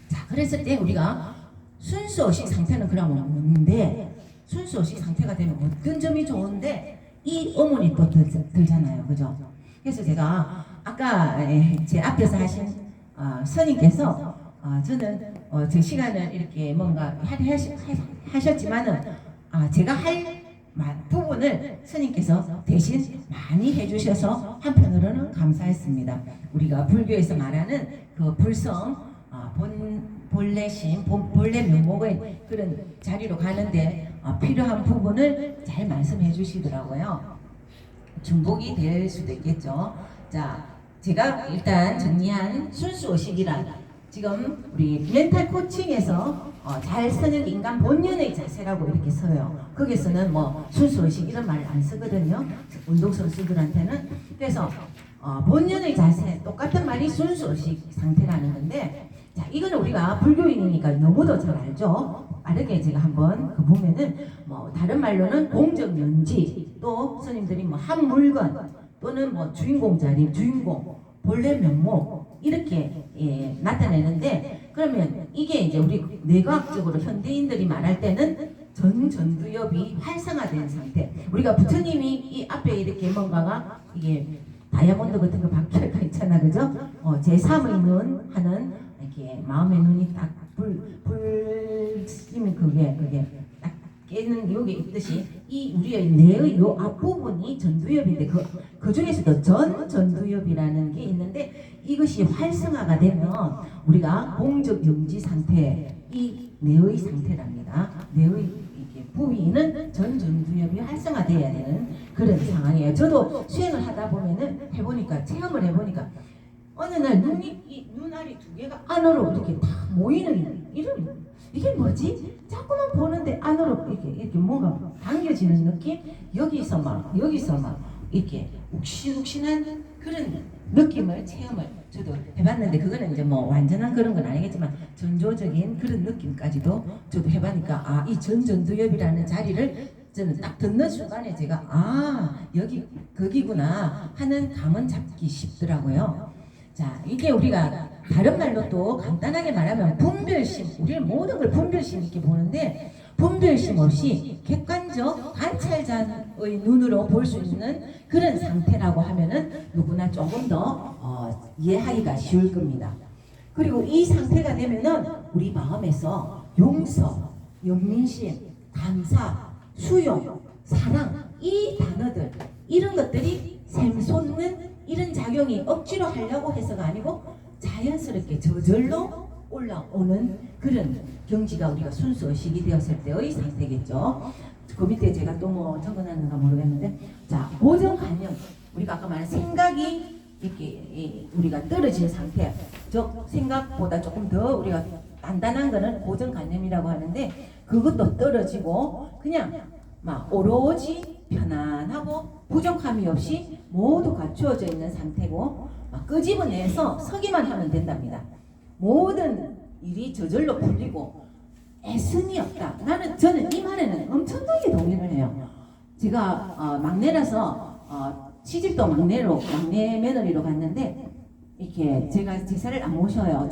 자, 그랬을 때 우리가 순수의식 상태는 그러면 뭔데, 순수의식 상태가 되면 어떤 점이 좋은데 이 의문이 또 들잖아요, 그죠? 그래서 제가 아까 제 앞에서 하신 스님께서 저는 제 시간을 이렇게 뭔가 하셨지만은 제가 할 부분을 스님께서 대신 많이 해주셔서 한편으로는 감사했습니다. 우리가 불교에서 말하는 그 불성, 본래심, 본래 면목의 그런 자리로 가는데 필요한 부분을 잘 말씀해 주시더라고요. 중복이 될 수도 있겠죠. 자, 제가 일단 정리한 순수의식이란, 지금 우리 멘탈 코칭에서 잘 쓰는 인간 본연의 자세라고 이렇게 써요. 거기서는 뭐 순수의식 이런 말 안 쓰거든요. 운동선수들한테는. 그래서 본연의 자세, 똑같은 말이 순수의식 상태라는 건데, 자, 이거는 우리가 불교인이니까 너무도 잘 알죠. 빠르게 제가 한번 보면은 뭐 다른 말로는 공적연지, 또 스님들이 뭐 한 물건 또는 뭐 주인공 자리, 주인공, 본래 면목 이렇게 나타내는데, 그러면 이게 이제 우리 뇌과학적으로 현대인들이 말할 때는 전두엽이 활성화된 상태. 우리가 부처님이 이 앞에 이렇게 뭔가가 이게 다이아몬드 같은 거 박혀가 있잖아, 그죠? 제3의 눈 하는 이렇게 마음의 눈이 딱 불심이 그게 딱 깨는 여기 있듯이 이 우리의 뇌의 요 앞부분이 전두엽인데 그 중에서도 전두엽이라는 게 있는데, 이것이 활성화가 되면 우리가 공적영지 상태, 이 뇌의 상태랍니다. 뇌의 부위는 전두엽이 활성화돼야 되는 그런 상황이에요. 저도 수행을 하다 보면은 체험을 해보니까 어느 날 눈알이 두 개가 안으로 이렇게 다 모이는 이게 뭐지? 자꾸만 보는데 안으로 이렇게 뭔가 당겨지는 느낌? 여기서 막 이렇게 욱신욱신한 그런 느낌을 체험을 저도 해봤는데, 그거는 이제 뭐 완전한 그런 건 아니겠지만 전조적인 그런 느낌까지도 저도 해보니까 이 전두엽이라는 자리를 저는 딱 듣는 순간에 제가 여기 거기구나 하는 감은 잡기 쉽더라고요. 자, 이게 우리가 다른 말로 또 간단하게 말하면 분별심, 우리 모든 걸 분별심 있게 보는데, 분별심 없이 객관적 관찰자의 눈으로 볼 수 있는 그런 상태라고 하면은 누구나 조금 더 이해하기가 쉬울 겁니다. 그리고 이 상태가 되면은 우리 마음에서 용서, 연민심, 감사, 수용, 사랑, 이 단어들, 이런 것들이 샘솟는 이런 작용이 억지로 하려고 해서가 아니고 자연스럽게 저절로 올라오는 그런 경지가 우리가 순수의식이 되었을 때의 상태겠죠. 그 밑에 제가 또 뭐 적어놨는가 모르겠는데, 자, 고정관념, 우리가 아까 말한 생각이 이렇게 우리가 떨어진 상태, 즉 생각보다 조금 더 우리가 단단한 거는 고정관념이라고 하는데, 그것도 떨어지고 그냥 막 오로지 편안하고 부족함이 없이 모두 갖추어져 있는 상태고, 막 끄집어내서 서기만 하면 된답니다. 모든 일이 저절로 풀리고 애씀이 없다. 저는 이 말에는 엄청나게 동의를 해요. 제가 막내라서 시집도 막내 며느리로 갔는데, 이렇게 제가 제사를 안 모셔요.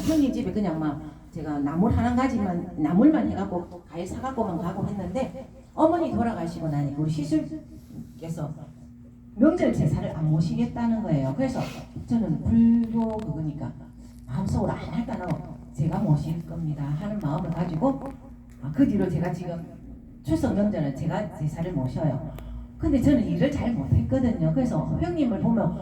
형님 집에 그냥 막 제가 나물 하나 가지만 나물만 해갖고 과일 사갖고만 가고 했는데, 어머니 돌아가시고 나니까 우리 시술께서 명절 제사를 안 모시겠다는 거예요. 그래서 저는 불교 그거니까 마음속으로 안 할까 하고 제가 모실 겁니다 하는 마음을 가지고, 그 뒤로 제가 지금 추석 명절은 제가 제사를 모셔요. 근데 저는 일을 잘 못했거든요. 그래서 형님을 보면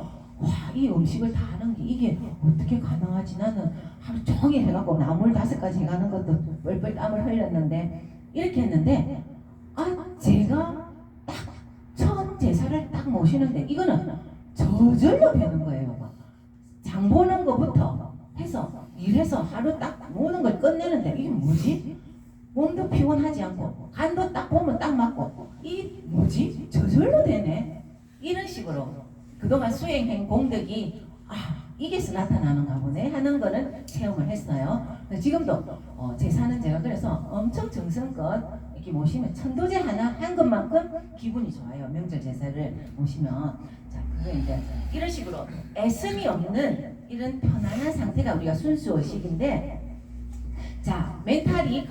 이 음식을 다 하는 게 이게 어떻게 가능하지? 나는 하루 종일 해갖고 나물 5가지 해가는 것도 뻘뻘 땀을 흘렸는데, 이렇게 했는데 제가 딱 처음 제사를 딱 모시는데 이거는 저절로 되는 거예요. 장 보는 것부터 해서 일해서 하루 딱 모든 걸 끝내는데, 이게 뭐지? 몸도 피곤하지 않고 간도 딱 보면 딱 맞고, 이 뭐지? 저절로 되네. 이런 식으로 그동안 수행행 공덕이 이게서 나타나는가 보네 하는 거는 체험을 했어요. 지금도 제사는 제가 그래서 엄청 정성껏 이렇게 모시면 천도제 하나 한 것만큼 기분이 좋아요. 명절 제사를 모시면. 자, 그게 이제 이런 식으로 애씀이 없는 이런 편안한 상태가 우리가 순수의식인데, 자, 멘탈이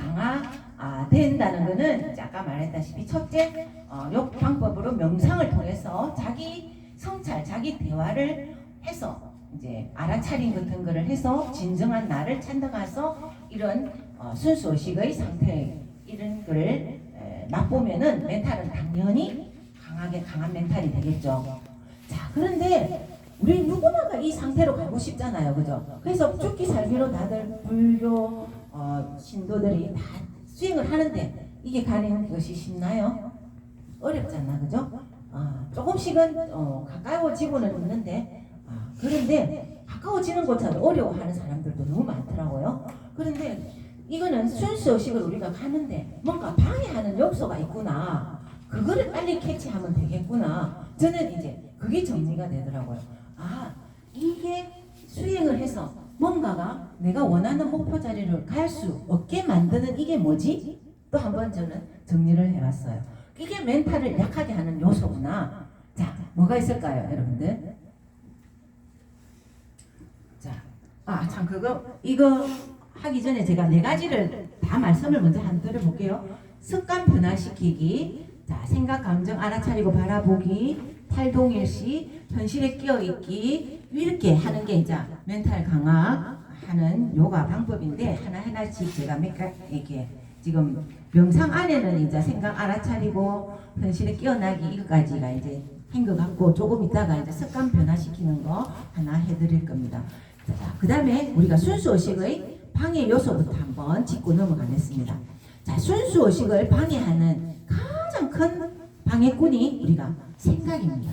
된다는 거는 아까 말했다시피 첫째, 요 방법으로 명상을 통해서 자기 성찰, 자기 대화를 해서 이제 알아차림 같은 거를 해서 진정한 나를 찾아가서 이런 순수의식의 상태, 이런 거를 맛보면은 멘탈은 당연히 강한 멘탈이 되겠죠. 자, 그런데 우리 누구나가 이 상태로 가고 싶잖아요, 그죠? 그래서 죽기 살기로 다들 불교 신도들이 다 수행을 하는데, 이게 가는 것이 쉽나요? 어렵잖아, 그죠? 조금씩은 가까워지고는 있는데, 그런데 가까워지는 것보다 어려워하는 사람들도 너무 많더라고요. 그런데 이거는 순수의식을 우리가 가는데 뭔가 방해하는 요소가 있구나, 그거를 빨리 캐치하면 되겠구나. 저는 이제 그게 정리가 되더라고요. 아, 이게 수행을 해서 뭔가가 내가 원하는 목표 자리를 갈 수 없게 만드는 이게 뭐지? 또 한번 저는 정리를 해봤어요. 이게 멘탈을 약하게 하는 요소구나. 자, 뭐가 있을까요, 여러분들? 자, 참 이거 하기 전에 제가 네 가지를 다 말씀을 먼저 한 드려볼게요. 습관 변화시키기, 자, 생각, 감정 알아차리고 바라보기, 탈동일시, 현실에 끼어있기, 이렇게 하는 게 이제 멘탈 강화하는 요가 방법인데 하나하나씩 제가 몇 가지 이렇게 지금 명상 안에는 이제 생각 알아차리고 현실에 끼어나기 이거까지가 이제 한 것 같고 조금 있다가 이제 습관 변화시키는 거 하나 해드릴 겁니다. 자, 그 다음에 우리가 순수의식의 방해 요소부터 한번 짚고 넘어가겠습니다. 자, 순수의식을 방해하는 가장 큰 방해꾼이 우리가 생각입니다.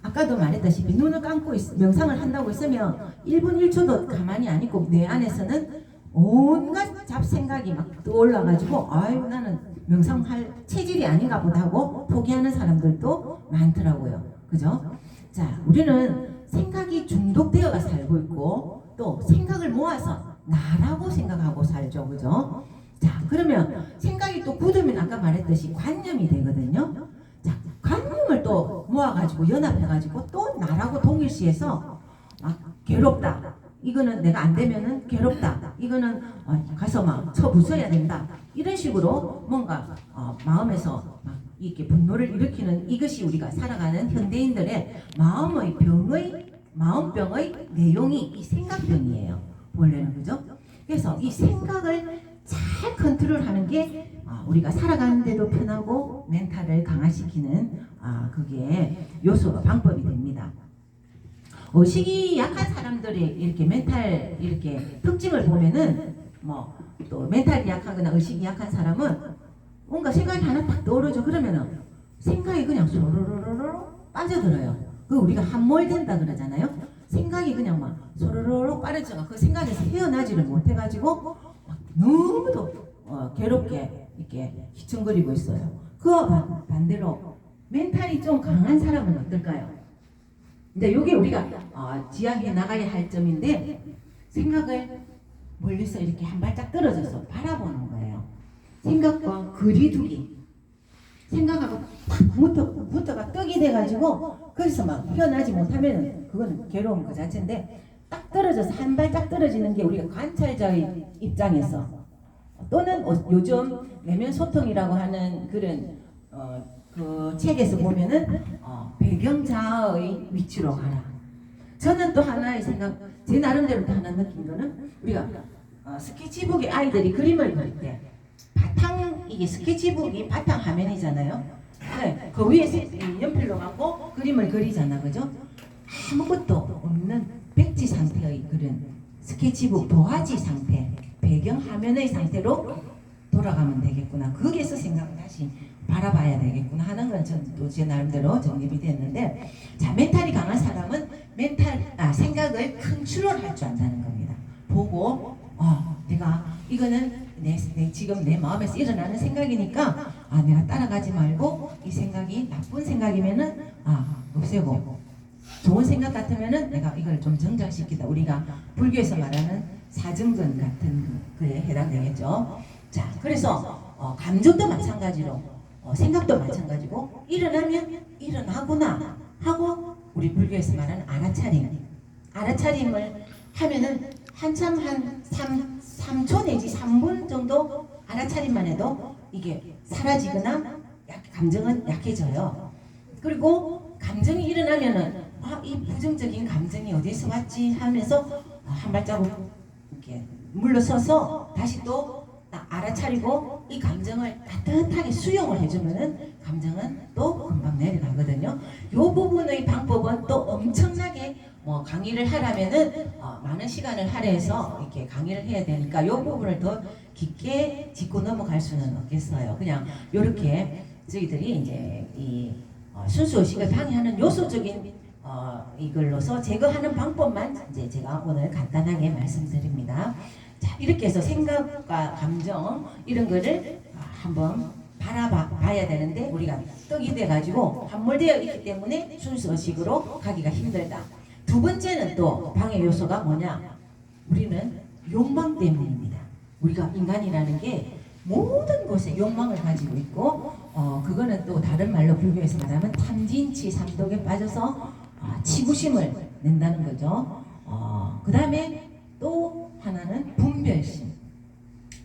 아까도 말했다시피 눈을 감고 명상을 한다고 했으면 1분 1초도 가만히 안 있고 내 안에서는 온갖 잡생각이 막 떠올라가지고 아유 나는 명상할 체질이 아닌가 보다 하고 포기하는 사람들도 많더라고요. 그죠? 자, 우리는 생각이 중독되어 살고 있고 또 생각을 모아서 나라고 생각하고 살죠. 그죠? 자, 그러면 생각이 또 굳으면 아까 말했듯이 관념이 되거든요. 자, 관념을 또 모아가지고 연합해가지고 또 나라고 동일시해서 막 괴롭다. 이거는 내가 안 되면은 괴롭다. 이거는 가서 막 쳐부숴야 된다. 이런 식으로 뭔가 마음에서 막 이렇게 분노를 일으키는 이것이 우리가 살아가는 현대인들의 마음병의 내용이 이 생각병이에요. 원래는 그죠? 그래서 이 생각을 잘 컨트롤하는 게 우리가 살아가는데도 편하고 멘탈을 강화시키는 그게 요소가 방법이 됩니다. 의식이 약한 사람들이 이렇게 멘탈 이렇게 특징을 보면은 뭐 또 멘탈이 약하거나 의식이 약한 사람은 뭔가 생각이 하나 딱 떠오르죠. 그러면은 생각이 그냥 소로로로로 빠져들어요. 그 우리가 함몰된다 그러잖아요. 생각이 그냥 막 소로로로 빠져가 그 생각에서 헤어나지를 못해가지고 너무도 괴롭게 이렇게 휘청거리고 있어요. 그와 반대로 멘탈이 좀 강한 사람은 어떨까요? 근데 이게 우리가 지향해 나가야 할 점인데 생각을 멀리서 이렇게 한 발짝 떨어져서 바라보는 거예요. 생각과 거리두기. 생각하고 딱 붙어가 떡이 돼가지고 거기서 막 헤어나지 못하면 그건 괴로움 그 자체인데 딱 떨어져서 한 발짝 떨어지는 게 우리가 관찰자의 입장에서 또는 요즘 내면 소통이라고 하는 그런 그 책에서 보면은 배경자의 위치로 가라. 저는 또 하나의 생각, 제 나름대로 또 하나 느낀 거는 우리가 스케치북에 아이들이 그림을 그릴 때 이게 스케치북이 바탕 화면이잖아요. 네, 그 위에 연필로 갖고 그림을 그리잖아, 그죠? 아무것도 없는 백지 상태의 그런 스케치북 도화지 상태, 배경 화면의 상태로 돌아가면 되겠구나. 거기에서 생각을 다시 바라봐야 되겠구나 하는 건 전 또 제 나름대로 정립이 됐는데, 자, 멘탈이 강한 사람은 생각을 컨트롤할 줄 안다는 겁니다. 보고 내가 이거는 지금 내 마음에서 일어나는 생각이니까 내가 따라가지 말고 이 생각이 나쁜 생각이면은 없애고 좋은 생각 같으면은 내가 이걸 좀 정장시키다. 우리가 불교에서 말하는 사증근 같은 그에 해당되겠죠. 자, 그래서 감정도 마찬가지로 생각도 마찬가지고 일어나면 일어나구나 하고 우리 불교에서 말하는 알아차림을 하면은 한참 한 3초 내지 3분 정도 알아차림만 해도 이게 사라지거나 감정은 약해져요. 그리고 감정이 일어나면은 이 부정적인 감정이 어디서 왔지 하면서 한 발자국 이렇게 물러서서 다시 또 알아차리고 이 감정을 따뜻하게 수용을 해주면은 감정은 또 금방 내려가거든요. 이 부분의 방법은 또 엄청나게 강의를 하려면은 많은 시간을 할애해서 이렇게 강의를 해야 되니까 이 부분을 더 깊게 짚고 넘어갈 수는 없겠어요. 그냥 이렇게 저희들이 이제 이 순수의식을 방해하는 요소적인 이걸로서 제거하는 방법만 이제 제가 오늘 간단하게 말씀드립니다. 자, 이렇게 해서 생각과 감정 이런 거를 한번 바라봐야 되는데 우리가 떡이 돼가지고 함몰되어 있기 때문에 순수의식으로 가기가 힘들다. 두 두 번째는 또 방해 요소가 뭐냐? 우리는 욕망 때문입니다. 우리가 인간이라는 게 모든 곳에 욕망을 가지고 있고, 그거는 또 다른 말로 불교에서 말하면 탐진치 삼독에 빠져서 치부심을 낸다는 거죠. 그 다음에 또 하나는 분별심.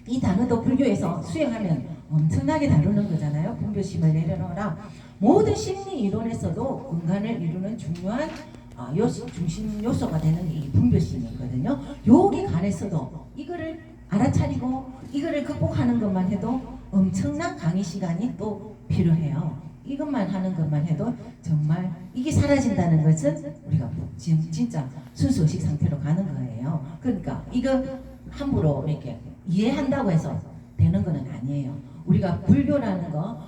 이 단어도 불교에서 수행하면 엄청나게 다루는 거잖아요. 분별심을 내려놓으라. 모든 심리 이론에서도 인간을 이루는 중요한 중심 요소가 되는 이 분별심이거든요. 여기 관해서도 이거를 알아차리고 이거를 극복하는 것만 해도 엄청난 강의 시간이 또 필요해요. 이것만 하는 것만 해도 정말 이게 사라진다는 것은 우리가 진짜 순수 의식 상태로 가는 거예요. 그러니까 이거 함부로 이렇게 이해한다고 해서 되는 거는 아니에요. 우리가 불교라는 거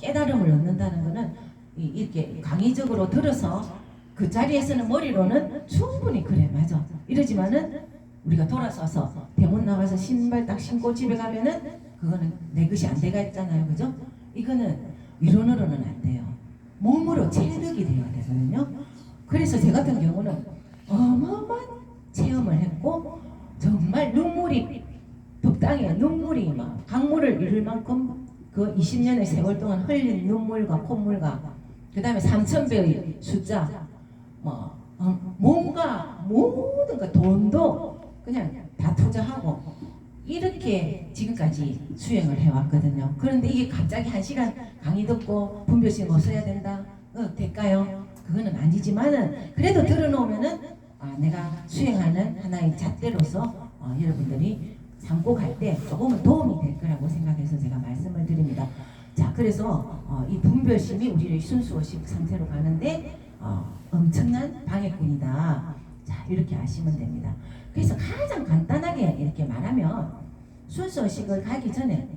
깨달음을 얻는다는 거는 이렇게 강의적으로 들어서 그 자리에서는 머리로는 충분히 그래 맞아 이러지만은 우리가 돌아서서 대문 나가서 신발 딱 신고 집에 가면은 그거는 내 것이 안 돼가 있잖아요. 그죠? 이거는 이론으로는 안 돼요. 몸으로 체득이 되어야 되거든요. 그래서 제 같은 경우는 어마어마한 체험을 했고 정말 눈물이 덕당에 눈물이 막 강물을 이룰 만큼 그 20년의 세월 동안 흘린 눈물과 콧물과 그 다음에 3,000배의 숫자 뭔가 모든 거 돈도 그냥 다 투자하고 이렇게 지금까지 수행을 해왔거든요. 그런데 이게 갑자기 1시간 강의 듣고 분별심 뭐 써야 된다 될까요? 그거는 아니지만은 그래도 들어놓으면은 내가 수행하는 하나의 잣대로서 여러분들이 삼고 갈 때 조금은 도움이 될 거라고 생각해서 제가 말씀을 드립니다. 자, 그래서 이 분별심이 우리를 순수의식 상태로 가는데 엄청난 방해꾼이다. 자, 이렇게 아시면 됩니다. 그래서 가장 간단하게 이렇게 말하면 순수의식을 가기 전에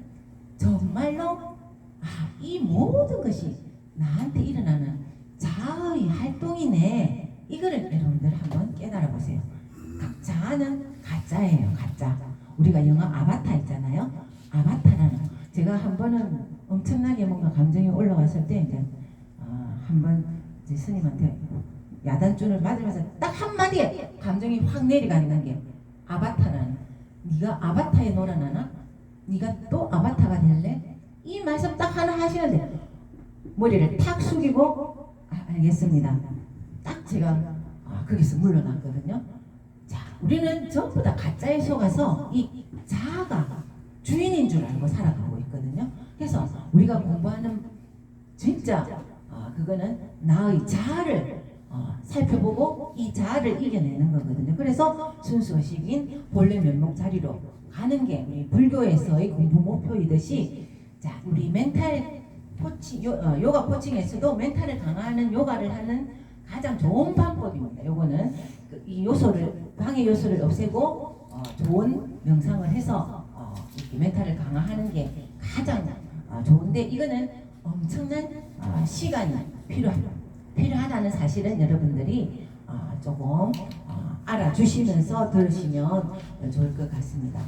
정말로 이 모든 것이 나한테 일어나는 자아의 활동이네. 이거를 여러분들 한번 깨달아 보세요. 자아는 가짜예요. 가짜. 우리가 영화 아바타 있잖아요. 아바타라는 제가 한 번은 엄청나게 뭔가 감정이 올라왔을 때 이제 한번 이제 스님한테 야단줄을 맞으면서 딱 한마디에 감정이 확 내려가는 게 아바타라는 네가 아바타에 놀아나나? 네가 또 아바타가 될래? 이 말씀 딱 하나 하시는데 머리를 탁 숙이고 알겠습니다. 딱 제가 거기서 물러났거든요. 자, 우리는 전부 다 가짜에 속아서 이 자아가 주인인 줄 알고 살아가고 있거든요. 그래서 우리가 공부하는 진짜 그거는 나의 자아를 살펴보고 이 자아를 이겨내는 거거든요. 그래서 순수의식인 본래 면목 자리로 가는 게 우리 불교에서의 공부 목표이듯이 자, 우리 멘탈 코칭, 요가 코칭에서도 멘탈을 강화하는 요가를 하는 가장 좋은 방법입니다. 요거는 이 요소를 방해 요소를 없애고 좋은 명상을 해서 이렇게 멘탈을 강화하는 게 가장 좋은데 이거는 엄청난 시간이 필요하다는 사실은 여러분들이 조금 알아주시면서 들으시면 좋을 것 같습니다.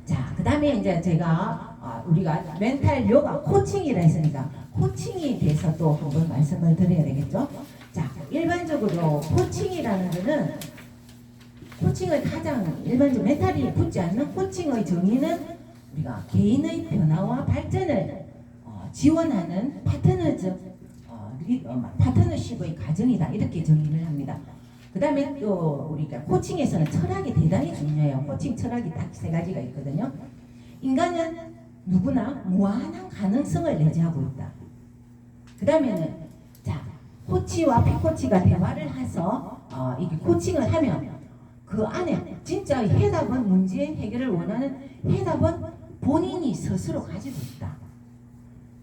자, 그 다음에 이제 제가 우리가 멘탈 요가 코칭이라 했으니까 코칭에 대해서 또 한번 말씀을 드려야 되겠죠. 자, 일반적으로 코칭이라는 거는 코칭을 가장 일반적으로 멘탈이 붙지 않는 코칭의 정의는 우리가 개인의 변화와 발전을 지원하는 파트너십의 과정이다 이렇게 정의를 합니다. 그 다음에 또 우리가 코칭에서는 철학이 대단히 중요해요. 코칭 철학이 딱 3가지가 있거든요. 인간은 누구나 무한한 가능성을 내재하고 있다. 그 다음에는 자, 코치와 피코치가 대화를 해서 이게 코칭을 하면 그 안에 진짜 해답은 문제 해결을 원하는 해답은 본인이 스스로 가지고 있다.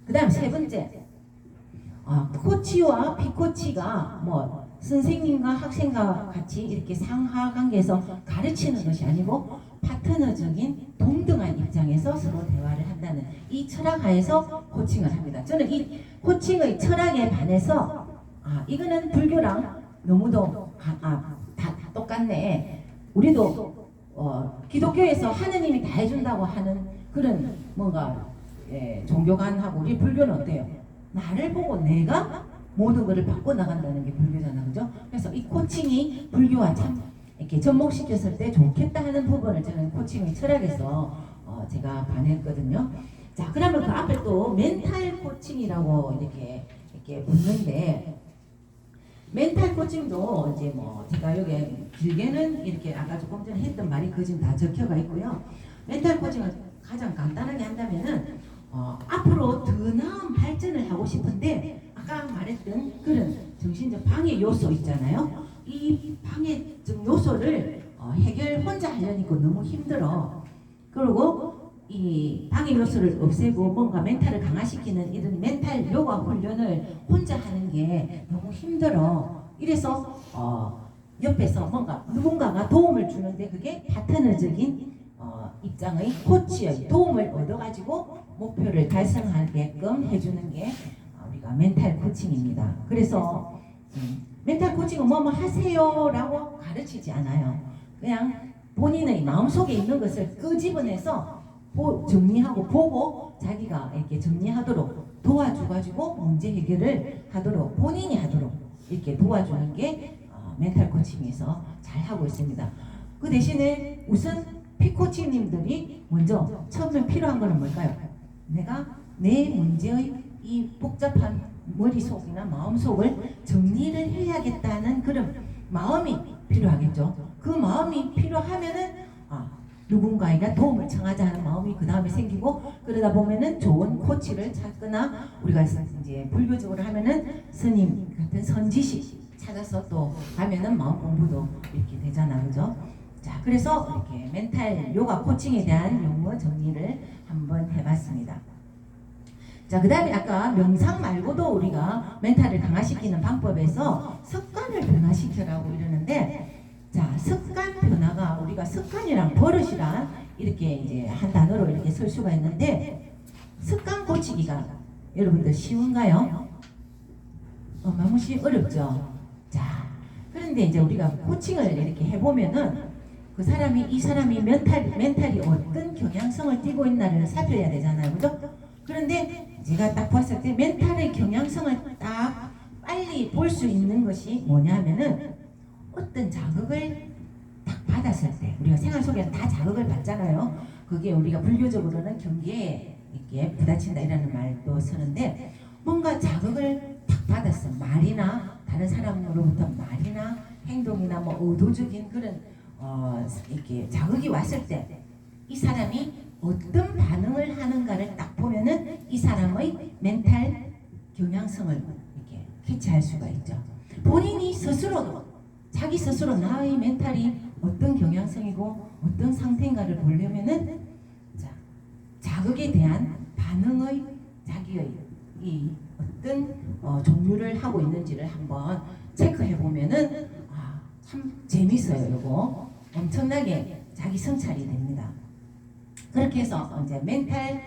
그 다음 3번째 코치와 피코치가 뭐 선생님과 학생과 같이 이렇게 상하 관계에서 가르치는 것이 아니고 파트너적인 동등한 입장에서 서로 대화를 한다는 이 철학 하에서 코칭을 합니다. 저는 이 코칭의 철학에 반해서 이거는 불교랑 너무도 다 똑같네. 우리도 기독교에서 하느님이 다 해준다고 하는 그런 뭔가 종교관하고 우리 불교는 어때요? 나를 보고 내가 모든 것을 바꿔 나간다는 게 불교잖아, 그죠? 그래서 이 코칭이 불교와 참 이렇게 접목시켰을 때 좋겠다 하는 부분을 저는 코칭의 철학에서 제가 반했거든요. 자, 그러면 그 앞에 또 멘탈 코칭이라고 이렇게 붙는데, 멘탈 코칭도 이제 뭐 제가 여기 길게는 이렇게 아까 조금 전에 했던 말이 그 지금 다 적혀가 있고요. 멘탈 코칭을 가장 간단하게 한다면은 앞으로 더 나은 발전을 하고 싶은데 아까 말했던 그런 정신적 방해 요소 있잖아요. 이 방해적 요소를 해결 혼자 하려니까 너무 힘들어. 그리고 이 방해 요소를 없애고 뭔가 멘탈을 강화시키는 이런 멘탈 요가 훈련을 혼자 하는 게 너무 힘들어. 이래서 옆에서 뭔가 누군가가 도움을 주는데 그게 파트너적인 입장의 코치의 도움을 얻어가지고 목표를 달성하게끔 해주는 게 우리가 멘탈 코칭입니다. 그래서 멘탈 코칭은 뭐뭐 하세요라고 가르치지 않아요. 그냥 본인의 마음속에 있는 것을 끄집어내서 정리하고 보고 자기가 이렇게 정리하도록 도와줘가지고 문제 해결을 하도록 본인이 하도록 이렇게 도와주는 게 멘탈 코칭에서 잘 하고 있습니다. 그 대신에 우선 피코치님들이 먼저 처음에 필요한 거는 뭘까요? 내가 내 문제의 이 복잡한 머릿속이나 마음속을 정리를 해야겠다는 그런 마음이 필요하겠죠. 그 마음이 필요하면은 누군가에게 도움을 청하자 하는 마음이 그 다음에 생기고, 그러다 보면은 좋은 코치를 찾거나 우리가 이제 불교적으로 하면은 스님 같은 선지식 찾아서 또 하면은 마음 공부도 이렇게 되잖아, 그죠? 자, 그래서 이렇게 멘탈 요가 코칭에 대한 용어 정리를 한번 해봤습니다. 자, 그 다음에 아까 명상 말고도 우리가 멘탈을 강화시키는 방법에서 습관을 변화시켜라고 이러는데, 자, 습관 변화가 우리가 습관이랑 버릇이랑 이렇게 이제 한 단어로 이렇게 쓸 수가 있는데, 습관 고치기가 여러분들 쉬운가요? 마무시 어렵죠? 자, 그런데 이제 우리가 코칭을 이렇게 해보면은 이 사람이 멘탈이 어떤 경향성을 띠고 있나를 살펴야 되잖아요, 그죠? 그런데 제가 딱 봤을 때 멘탈의 경향성을 딱 빨리 볼 수 있는 것이 뭐냐면은 어떤 자극을 딱 받았을 때, 우리가 생활 속에는 다 자극을 받잖아요. 그게 우리가 불교적으로는 경계에 이렇게 부딪힌다 이라는 말도 쓰는데, 뭔가 자극을 딱 받았어. 말이나 다른 사람으로부터 말이나 행동이나 뭐 의도적인 그런 이렇게 자극이 왔을 때 이 사람이 어떤 반응을 하는가를 딱 보면은 이 사람의 멘탈 경향성을 이렇게 캐치할 수가 있죠. 본인이 스스로도 자기 스스로 나의 멘탈이 어떤 경향성이고 어떤 상태인가를 보려면은 자극에 대한 반응의 자기의 이 어떤 종류를 하고 있는지를 한번 체크해 보면은 참 재밌어요. 이거 엄청나게 자기 성찰이 됩니다. 그렇게 해서 이제 멘탈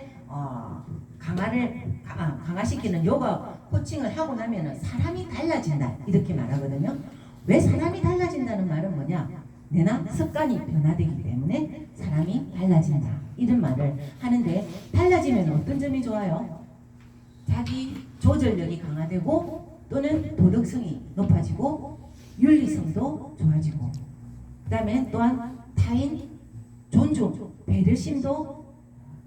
강화시키는 요가 코칭을 하고 나면은 사람이 달라진다 이렇게 말하거든요. 왜 사람이 달라진다는 말은 뭐냐? 내나 습관이 변화되기 때문에 사람이 달라진다 이런 말을 하는데, 달라지면 어떤 점이 좋아요? 자기 조절력이 강화되고 또는 도덕성이 높아지고 윤리성도 좋아지고, 그 다음에 또한 타인 존중, 배려심도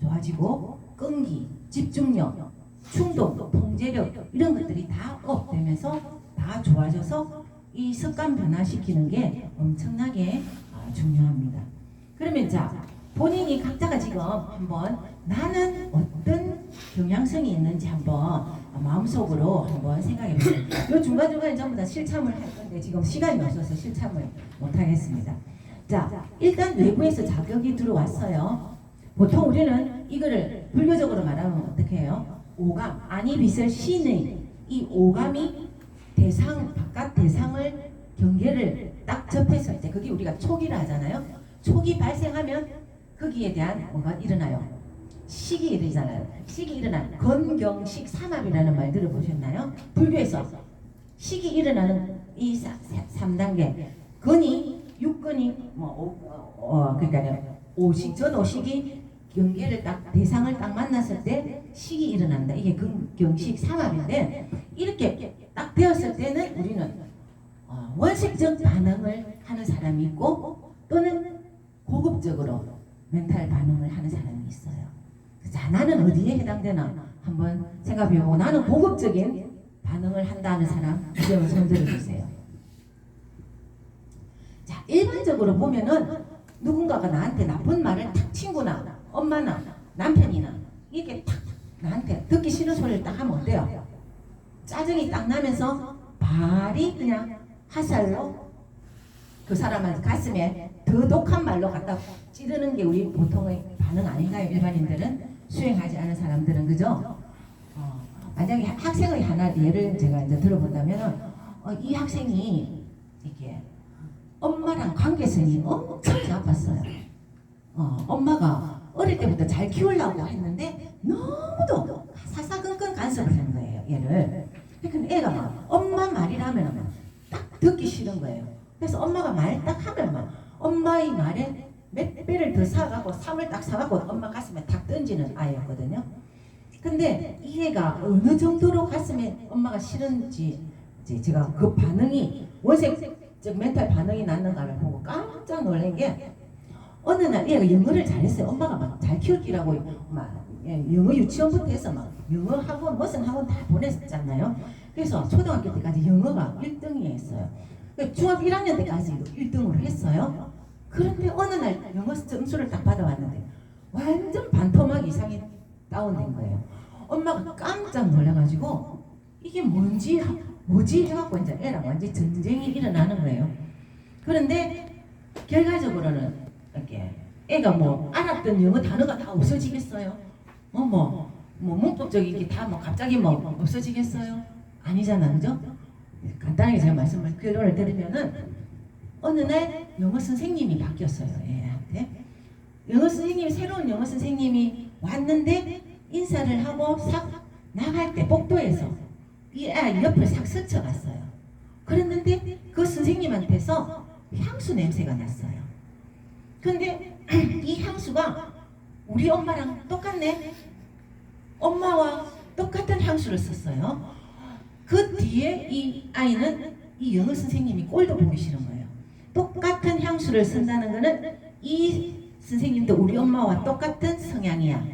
좋아지고, 끈기, 집중력, 충동, 통제력 이런 것들이 다 업되면서 다 좋아져서 이 습관 변화시키는 게 엄청나게 중요합니다. 그러면 자, 본인이 각자가 지금 한번 나는 어떤 경향성이 있는지 한번 마음속으로 한번 생각해 보세요. 요 중간중간에 전부 다 실참을 할 건데 지금 시간이 없어서 실참을 못 하겠습니다. 자, 일단 외부에서 자극이 들어왔어요. 보통 우리는 이거를 불교적으로 말하면 어떻게 해요? 오감, 아니 빛을 신의 이 오감이 바깥 대상을 경계를 딱 접했을 때 그게 우리가 촉이라 하잖아요. 촉이 발생하면 거기에 대한 뭐가 일어나요? 식이 일어나잖아요. 식이 일어나는 건경식 삼합이라는 말 들어보셨나요? 불교에서 식이 일어나는 이 3단계 건이 육건이 그러니까 오식 전오식이 경계를 딱 대상을 딱 만났을 때 식이 일어난다. 이게 건경식 삼합인데, 이렇게 딱 되었을 때는 우리는 원칙적 반응을 하는 사람이 있고 또는 고급적으로 멘탈 반응을 하는 사람이 있어요. 자, 나는 어디에 해당되나 한번 생각해보고 나는 고급적인 반응을 한다는 사람 이제는 손 들어주세요. 자, 일반적으로 보면은 누군가가 나한테 나쁜 말을 탁 친구나 엄마나 남편이나 이게 탁 나한테 듣기 싫은 소리를 딱 하면 어때요? 짜증이 딱 나면서 발이 그냥 화살로 그 사람한테 가슴에 더 독한 말로 갖다 찌르는 게 우리 보통의 반응 아닌가요? 일반인들은 수행하지 않은 사람들은 그죠? 만약에 학생의 하나 예를 제가 이제 들어본다면은 이 학생이 이렇게 엄마랑 관계성이 엄청 나빴어요. 엄마가 어릴 때부터 잘 키우려고 했는데 너무도 사사건건 간섭을 하는 거예요. 얘를. 그러니까 애가 막 엄마 말이라면 딱 듣기 싫은 거예요. 그래서 엄마가 말 딱 하면 막 엄마의 말에 몇 배를 더 사갖고 3을 딱 사갖고 엄마 가슴에 탁 던지는 아이였거든요. 근데 이 애가 어느 정도로 가슴에 엄마가 싫은지 제가 그 반응이 원색적 멘탈 반응이 났는가를 보고 깜짝 놀란 게 어느 날 얘가 영어를 잘했어요. 엄마가 막 잘 키울기라고 막 영어 유치원부터 해서 막 영어 학원 무슨 학원 다 보냈잖아요. 그래서 초등학교 때까지 영어가 1등이었어요. 중학교 1학년 때까지 1등으로 했어요. 그런데 어느 날 영어 점수를 딱 받아왔는데 완전 반토막 이상이 다운된 거예요. 엄마가 깜짝 놀라가지고 이게 뭐지 해갖고 이제 애랑 완전 전쟁이 일어나는 거예요. 그런데 결과적으로는 이렇게 애가 뭐 알았던 영어 단어가 다 없어지겠어요? 문법적인 게 다 뭐 갑자기 뭐 없어지겠어요? 아니잖아, 그죠? 간단하게 제가 말씀을 결론을 드리면은 어느 날 영어 선생님이 바뀌었어요, 애한테. 새로운 영어 선생님이 왔는데 인사를 하고 싹 나갈 때 복도에서 이 아이 옆을 싹 스쳐갔어요. 그랬는데 그 선생님한테서 향수 냄새가 났어요. 근데 이 향수가 우리 엄마랑 똑같네. 엄마와 똑같은 향수를 썼어요. 그 뒤에 이 아이는 이 영어 선생님이 꼴도 보기 싫은 거예요. 똑같은 향수를 쓴다는 거는 이 선생님도 우리 엄마와 똑같은 성향이야.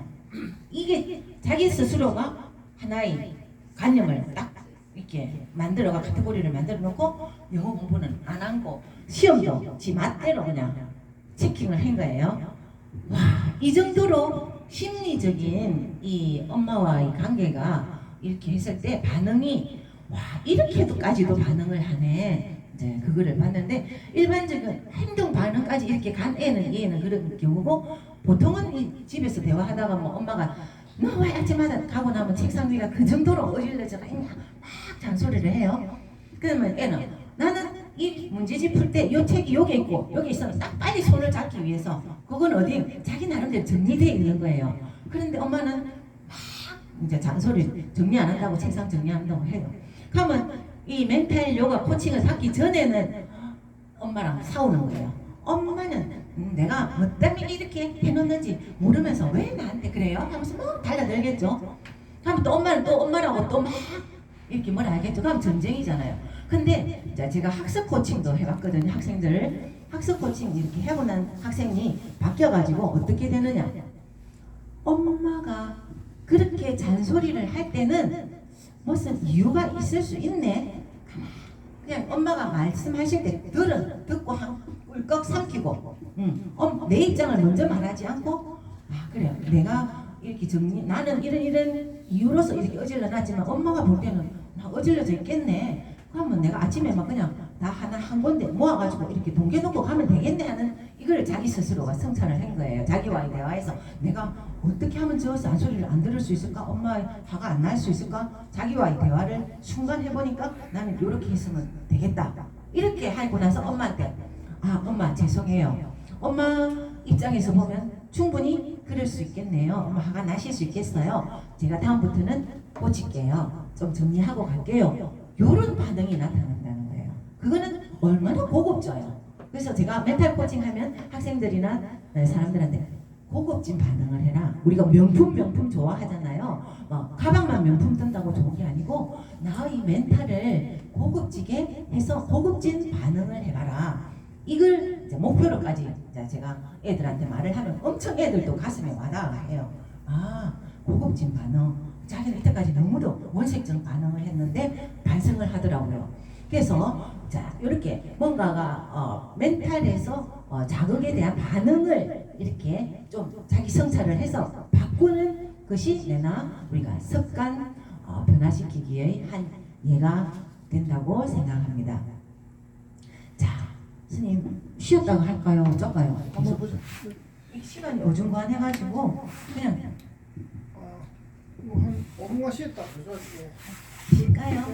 이게 자기 스스로가 하나의 관념을 딱 이렇게 만들어가 카테고리를 만들어 놓고 영어 공부는 안 하고 시험도 지 맛대로 그냥 체킹을 한 거예요. 와, 이 정도로 심리적인 이 엄마와의 관계가 이렇게 했을 때 반응이 와, 이렇게도까지도 반응을 하네. 이제 그거를 봤는데 일반적인 행동 반응까지 이렇게 간 얘는 그런 경우고 보통은 이 집에서 대화하다가 뭐 엄마가 너 왜 아침마다 가고 나면 책상 위가 그 정도로 어질러져가 있냐 막 잔소리를 해요. 그러면 애는 나는 이 문제집 풀 때 이 책이 여기 있고 여기 있으면 딱 빨리 손을 잡기 위해서 그건 어디 자기 나름대로 정리되어 있는 거예요. 그런데 엄마는 막 이제 잔소리 정리 안 한다고 책상 정리한다고 해요. 그러면 이 멘탈 요가 코칭을 받기 전에는 엄마랑 싸우는 거예요. 엄마는 내가 뭐 때문에 이렇게 해놓는지 모르면서 왜 나한테 그래요? 하면서 막 달라들겠죠. 그러면 또 엄마는 또 엄마라고 또 막 이렇게 뭐라 하겠죠. 그럼 전쟁이잖아요. 근데 제가 학습 코칭도 해봤거든요. 학생들 학습 코칭 이렇게 하고 난 학생이 바뀌어가지고 어떻게 되느냐. 엄마가 그렇게 잔소리를 할 때는 무슨 이유가 있을 수 있네. 그냥 엄마가 말씀하실 때 듣고 꿀꺽 삼키고 내 입장을 먼저 말하지 않고 그래요. 내가 이렇게 나는 이런 이유로서 이렇게 어질러놨지만 엄마가 볼 때는 어질러져 있겠네. 그러면 내가 아침에 막 그냥 다 한 군데 모아가지고 이렇게 동계놓고 가면 되겠네 하는 이걸 자기 스스로가 성찰을 한 거예요. 자기와의 대화에서 내가 어떻게 하면 저 잔소리를 안 들을 수 있을까? 엄마의 화가 안 날 수 있을까? 자기와의 대화를 순간 해보니까 나는 이렇게 했으면 되겠다. 이렇게 하고 나서 엄마한테 엄마 죄송해요. 엄마 입장에서 보면 충분히 그럴 수 있겠네요. 엄마 화가 나실 수 있겠어요. 제가 다음부터는 고칠게요. 좀 정리하고 갈게요. 이런 반응이 나타난다는 거예요. 그거는 얼마나 고급져요. 그래서 제가 멘탈 코칭하면 학생들이나 사람들한테 고급진 반응을 해라. 우리가 명품 좋아하잖아요. 가방만 명품 든다고 좋은 게 아니고 나의 멘탈을 고급지게 해서 고급진 반응을 해봐라. 이걸 이제 목표로까지 이제 제가 애들한테 말을 하면 엄청 애들도 가슴에 와닿아해요. 아, 고급진 반응. 자기는 이때까지 너무도 원색적 반응을 했는데 반성을 하더라고요. 그래서 자 이렇게 뭔가가 멘탈에서 자극에 대한 반응을 이렇게 좀 자기 성찰을 해서 바꾸는 것이 내나 우리가 습관 변화시키기의 한 예가 된다고 생각합니다. 자, 스님 쉬었다가 할까요? 어쩔까요? 한번 보자. 이 시간이 어중간해가지고 그냥 한 5분간 쉬었다. 그래가지고. 쉴까요?